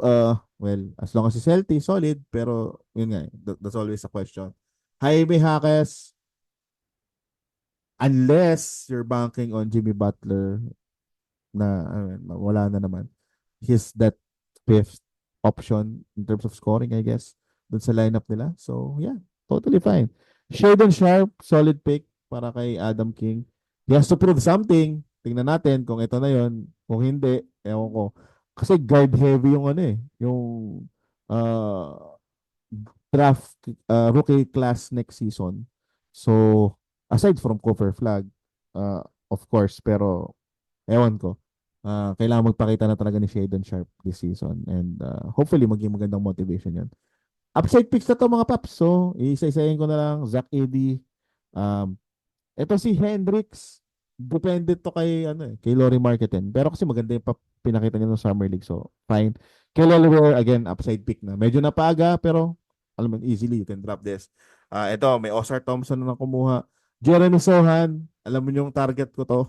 well, as long as he's healthy, solid. Pero, yun nga, that's always a question. Jaime Jaquez, unless you're banking on Jimmy Butler, na wala na naman. He's that fifth option in terms of scoring, I guess, dun sa lineup nila. So, yeah, totally fine. Shaden Sharp, solid pick para kay Adam King. He has to prove something. Tingnan natin kung ito na yon. Kung hindi, ewan ko. Kasi guard heavy yung yung draft rookie class next season. So, aside from cover flag, of course, pero ewan ko. Kailangan magpakita na talaga ni Shaden Sharp this season, and hopefully maging magandang motivation yan. Upside picks na to mga paps. So, isa-isayin ko na lang. Zach Edey. Ito si Hendricks. Depende to kay Lauri Marketing. Pero kasi maganda yung pinakita niya ng Summer League. So, fine. Kay Lillard, again, upside pick na. Medyo napaga, pero alam mo, easily you can drop this. Ito, may Oscar Thompson na kumuha. Jeremy Sohan, alam mo yung target ko to.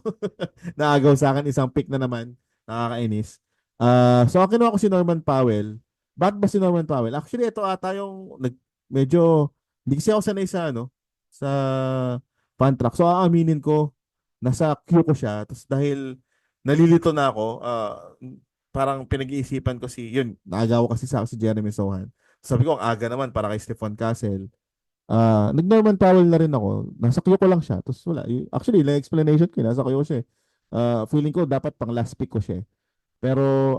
Naagaw sa akin, isang pick na naman. Nakakainis. So, kinuha ko si Norman Powell. Bakit ba si Norman Powell? Actually, ito ata yung medyo, hindi kasi ako sanay sa fan track. So, aaminin ko, nasa queue ko siya. Tapos dahil nalilito na ako, parang pinag-iisipan ko naagaw kasi sa akin si Jeremy Sohan. Sabi ko, ang aga naman para kay Stephon Castle. Nag-Norman Powell na rin ako. Nasa queue ko lang siya. Tapos wala. Actually, yung explanation ko, nasa queue ko siya. Feeling ko dapat pang last pick ko siya. Pero,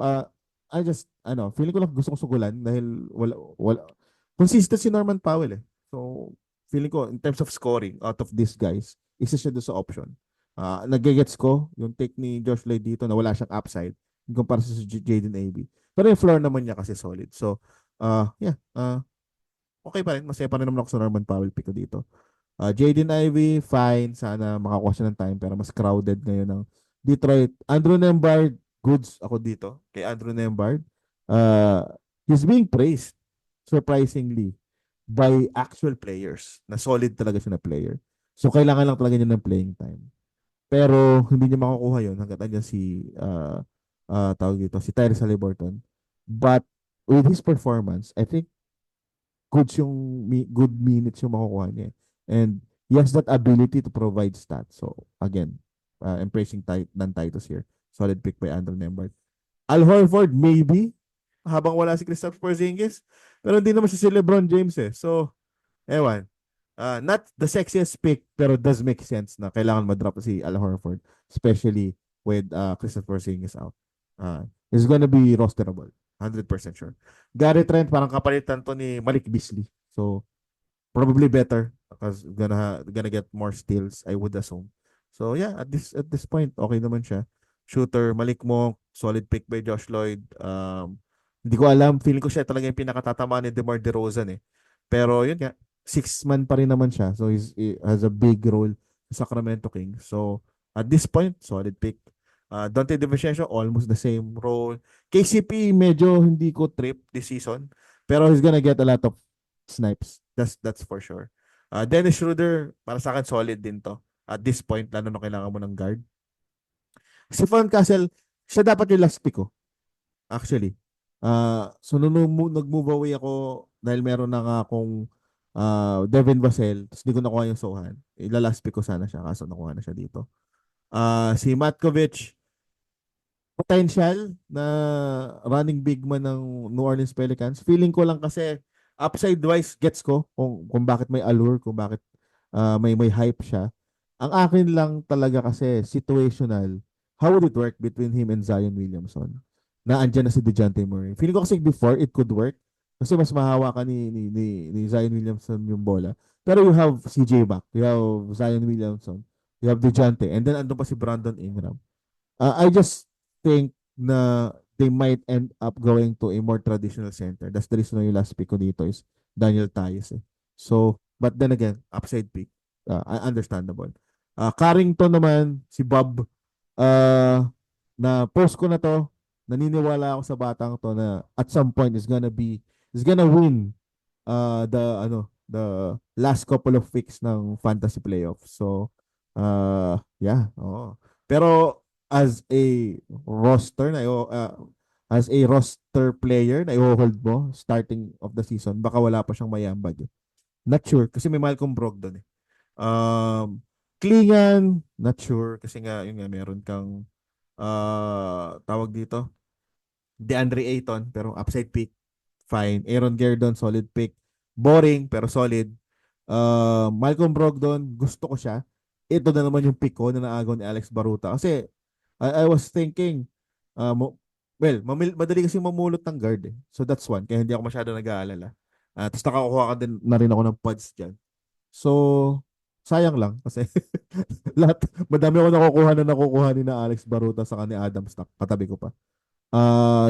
feeling ko lang gusto kong sugulan dahil wala. Consistent si Norman Powell eh. So, feeling ko, in terms of scoring, out of these guys, isa siya doon sa option. Nagigets ko yung take ni Josh Lloyd dito na wala siyang upside in comparison sa Jaden Ivey. Pero yung floor naman niya kasi solid. So, okay pa rin. Masaya pa rin naman ako sa Norman Powell pick ko dito. Jaden Ivey, fine. Sana makakuha siya ng time pero mas crowded ngayon ng Detroit. Andrew Nembhard, goods ako dito. Kay Andrew Nembhard. He's being praised, surprisingly, by actual players. Na solid talaga siya na player. So, kailangan lang talaga niya ng playing time. Pero hindi niya makukuha yun hanggat andyan si si Tyrese Haliburton. But with his performance, I think good minutes yung makukuha niya. And he has that ability to provide stats. So again, I'm praising non-Titus here. Solid pick by Andrew Nembhard. Al Horford, maybe. habang wala si Kristaps Porzingis. Pero hindi naman siya si LeBron James eh. So, ewan. Not the sexiest pick, pero does make sense na kailangan ma-drop si Al Horford, especially with Kristaps Porzingis out. He's gonna be rosterable. 100% sure. Gary Trent, parang kapalitan to ni Malik Beasley. So, probably better because gonna get more steals, I would assume. So, yeah, at this point, okay naman siya. Shooter, Malik Monk, solid pick by Josh Lloyd. Hindi ko alam, feeling ko siya talaga yung pinakatatama ni DeMar DeRozan eh. Pero yun nga, 6 man pa rin naman siya. So he has a big role sa Sacramento Kings. So at this point, solid pick. Dante DiVincenzo, almost the same role. KCP, medyo hindi ko trip this season. Pero he's gonna get a lot of snipes. That's for sure. Dennis Schroeder, para sa akin, solid din to. At this point, lalo na kailangan mo ng guard. Si Von Castle, siya dapat yung last pick ko. Actually. So nung nag-move away ako dahil meron na nga akong Devin Vassell, tapos hindi ko nakuha yung Sohan. Ilalas pick ko sana siya kaso nakuha na siya dito. Si Matkovic, potential na running big man ng New Orleans Pelicans. Feeling ko lang kasi upside-wise gets ko kung bakit may allure, kung bakit may hype siya. Ang akin lang talaga kasi situational, how would it work between him and Zion Williamson? Na andyan na si DeJounte Murray. Feeling ko kasi before it could work kasi mas mahawa ka ni Zion Williamson yung bola. Pero you have CJ back, you have Zion Williamson, you have DeJounte, and then andun pa si Brandon Ingram. I just think na they might end up going to a more traditional center. That's the reason why yung last pick ko dito is Daniel Tyus. So, but then again, upside pick. Understandable. Carrington naman, si Bob, na post ko na to, naniniwala ako sa batang to na at some point is gonna win the last couple of weeks ng fantasy playoffs. So, yeah. Oh. Pero as a roster player na i-hold mo starting of the season, baka wala pa siyang mayambag. Not sure kasi may Malcolm Brogdon eh. Klingan, not sure kasi nga yun nga meron kang tawag dito DeAndre Ayton pero upside pick, fine. Aaron Gordon, solid pick. Boring pero solid. Malcolm Brogdon, gusto ko siya. Ito na naman yung pick ko na naagaw ni Alex Baruta kasi I was thinking madali kasi mamulot ng guard eh. So that's one. Kaya hindi ako masyado nag-aalala. Tapos nakakuha ka din na rin ako ng pods dyan. So, sayang lang kasi madami ako nakukuha ni na Alex Baruta sa ni Adam Stock. Katabi ko pa.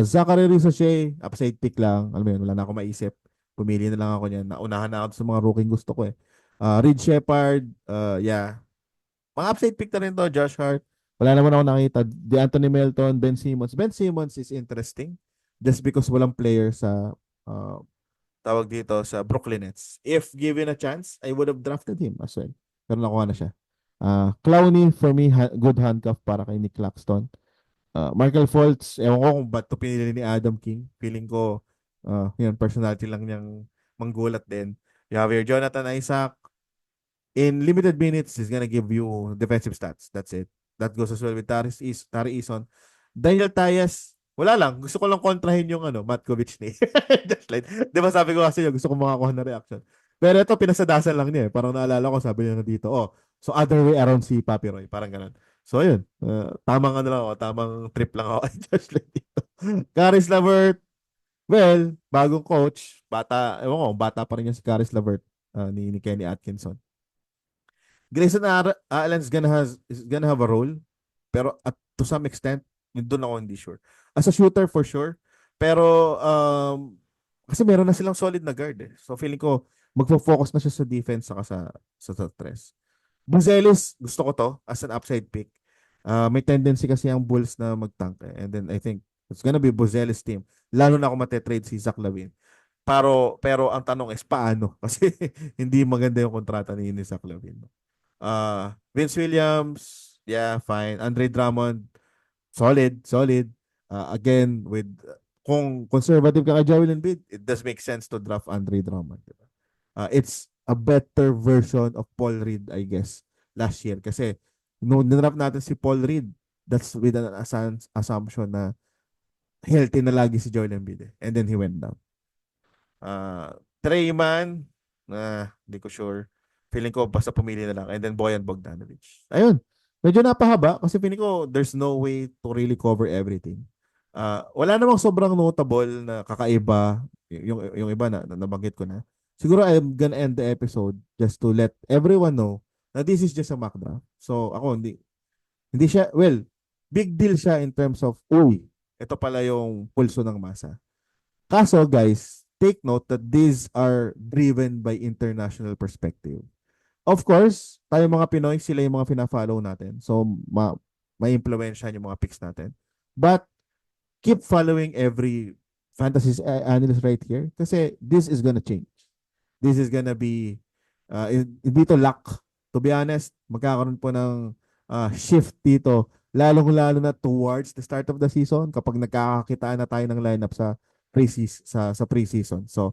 Zachary Ricochet, upside pick lang. Alam mo yun, wala na ako maisip. Pumili na lang ako niyan. Naunahan na ako sa mga rookie gusto ko eh. Reed Shepard, yeah. Mga upside pick na rin to, Josh Hart. Wala naman ako nakita. Anthony Melton, Ben Simmons. Ben Simmons is interesting just because walang player sa tawag dito sa Brooklyn Nets. If given a chance, I would have drafted him as well. Pero nakuha na siya. Clowney, for me, good handcuff para kay Nick Claxton. Markel Fultz, ewan ko kung ba't ito pinili ni Adam King. Feeling ko, yun, personality lang niyang manggulat din. You have your Jonathan Isaac. In limited minutes, he's gonna give you defensive stats. That's it. That goes as well with Tari Eason. Daniel Tyus, wala lang. Gusto ko lang kontrahin yung Matkovic ni. Just like, di ba sabi ko kasi gusto ko makakuha na reaction. Pero ito, pinasadasan lang niya eh. Parang naalala ko, sabi niya na dito, so other way around si Papi Roy. Parang ganun. So, ayun. Tamang lang ako. Tamang trip lang ako. Just like dito. Caris LeVert, well, bagong coach. Bata, ewan ko, bata pa rin yan si Caris LeVert ni Kenny Atkinson. Grayson Allen is gonna have a role. Pero to some extent, doon ako hindi sure. As a shooter, for sure. Pero, kasi meron na silang solid na guard eh. So, feeling ko, magfo-focus na siya sa defense saka sa stress. Buzelis, gusto ko to as an upside pick. May tendency kasi ang Bulls na mag-tank eh. And then, I think, it's gonna be Buzelis team. Lalo na ako matetrade si Zach LaVine. Pero ang tanong is, paano? Kasi hindi maganda yung kontrata ni Zach LaVine. Vince Williams, yeah, fine. Andre Drummond, solid. Again, with kung conservative ka kay Joel Embiid, it does make sense to draft Andre Drummond. Diba? It's a better version of Paul Reed, I guess, last year. Kasi, nung draft natin si Paul Reed, that's with an assumption na healthy na lagi si Joel Embiid eh. And then he went down. Treyman, hindi ko sure. Feeling ko basta pumili na lang. And then Boyan Bogdanovic. Ayun. Medyo napahaba kasi feeling ko there's no way to really cover everything. Wala namang sobrang notable na kakaiba. Yung iba na nabanggit ko na. Siguro I'm gonna end the episode just to let everyone know na this is just a mock draft. So ako hindi siya, well, big deal siya in terms of, uy, ito pala yung pulso ng masa. Kaso guys, take note that these are driven by international perspective. Of course, tayo mga Pinoy, sila yung mga fina-follow natin. So, may impluwensyahan yung mga picks natin. But, keep following every fantasy analyst right here kasi this is gonna change. This is gonna be, hindi to luck. To be honest, magkakaroon po ng shift dito, lalong-lalo na towards the start of the season kapag nagkakakitaan na tayo ng lineup sa preseason. So,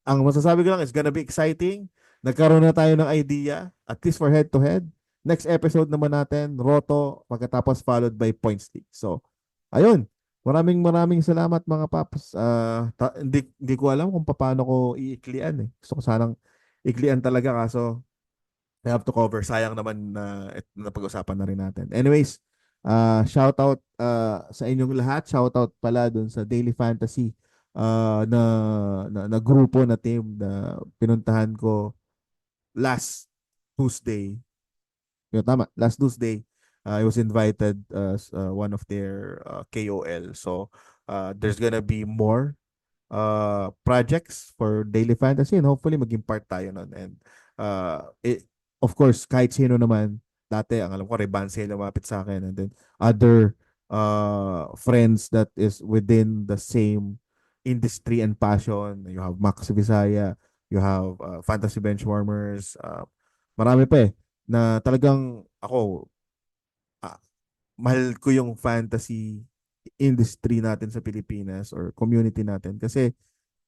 ang masasabi ko lang is gonna be exciting. Nagkaroon na tayo ng idea, at least for head-to-head. Next episode naman natin, Roto, pagkatapos followed by Points League. So, ayun. Maraming salamat mga paps. Hindi ko alam kung paano ko iiklian eh. Gusto ko sanang iklian talaga kaso I have to cover. Sayang naman na pag-usapan na rin natin. Anyways, shout out sa inyong lahat. Shout out pala dun sa Daily Fantasy na grupo na team na pinuntahan ko last Tuesday. Tama, last Tuesday. I was invited as one of their KOL. So, there's gonna be more projects for Daily Fantasy and hopefully maging part tayo nun. And of course, kahit sino naman, dati, ang alam ko, Reban sila lumapit sa akin and then other friends that is within the same industry and passion. You have Max Visaya, you have Fantasy Benchwarmers, marami pa na talagang ako, mahal ko yung fantasy industry natin sa Pilipinas or community natin kasi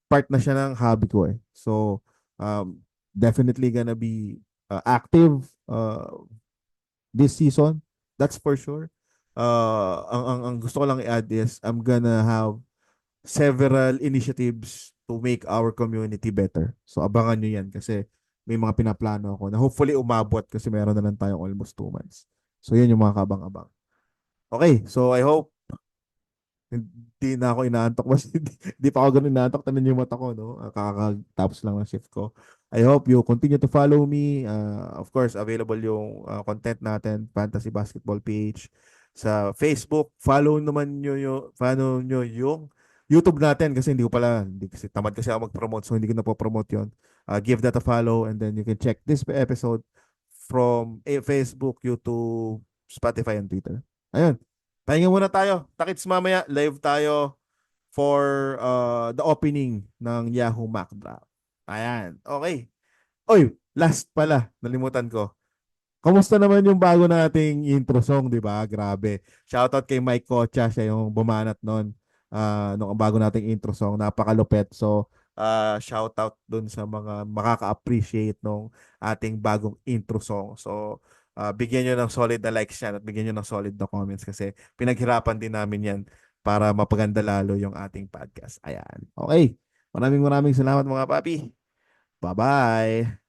part na siya ng hobby ko eh. So, definitely gonna be active this season. That's for sure. Ang gusto ko lang i-add is I'm gonna have several initiatives to make our community better. So, abangan nyo yan kasi may mga pinaplano ako na hopefully umabot kasi meron na lang tayong almost 2 months. So, yun yung mga kabang-abang. Okay, so I hope hindi na ako inaantok. Mas hindi pa ako ganun inaantok. Tanan yung mata ko, no? Kakatapos lang ng shift ko. I hope you continue to follow me. Of course, available yung content natin, Fantasy Basketball page. Sa Facebook, follow nyo yung YouTube natin kasi kasi tamad kasi ako mag-promote so hindi ko na po-promote yun. Give that a follow and then you can check this episode from Facebook, YouTube, Spotify, and Twitter. Ayun. Pahinga muna tayo. Takits mamaya. Live tayo for the opening ng Yahoo Mock Draft. Ayan. Okay. Oy, last pala. Nalimutan ko. Kamusta naman yung bago nating intro song, di ba? Grabe. Shoutout kay Mike Kocha. Siya yung bumanat nun. Nung bago nating intro song. Napakalupet. So, shoutout dun sa mga makaka-appreciate nung ating bagong intro song. So, bigyan nyo ng solid na likes yan at bigyan nyo ng solid na comments kasi pinaghirapan din namin yan para mapaganda lalo yung ating podcast. Ayan. Okay. Maraming salamat mga papi. Bye-bye.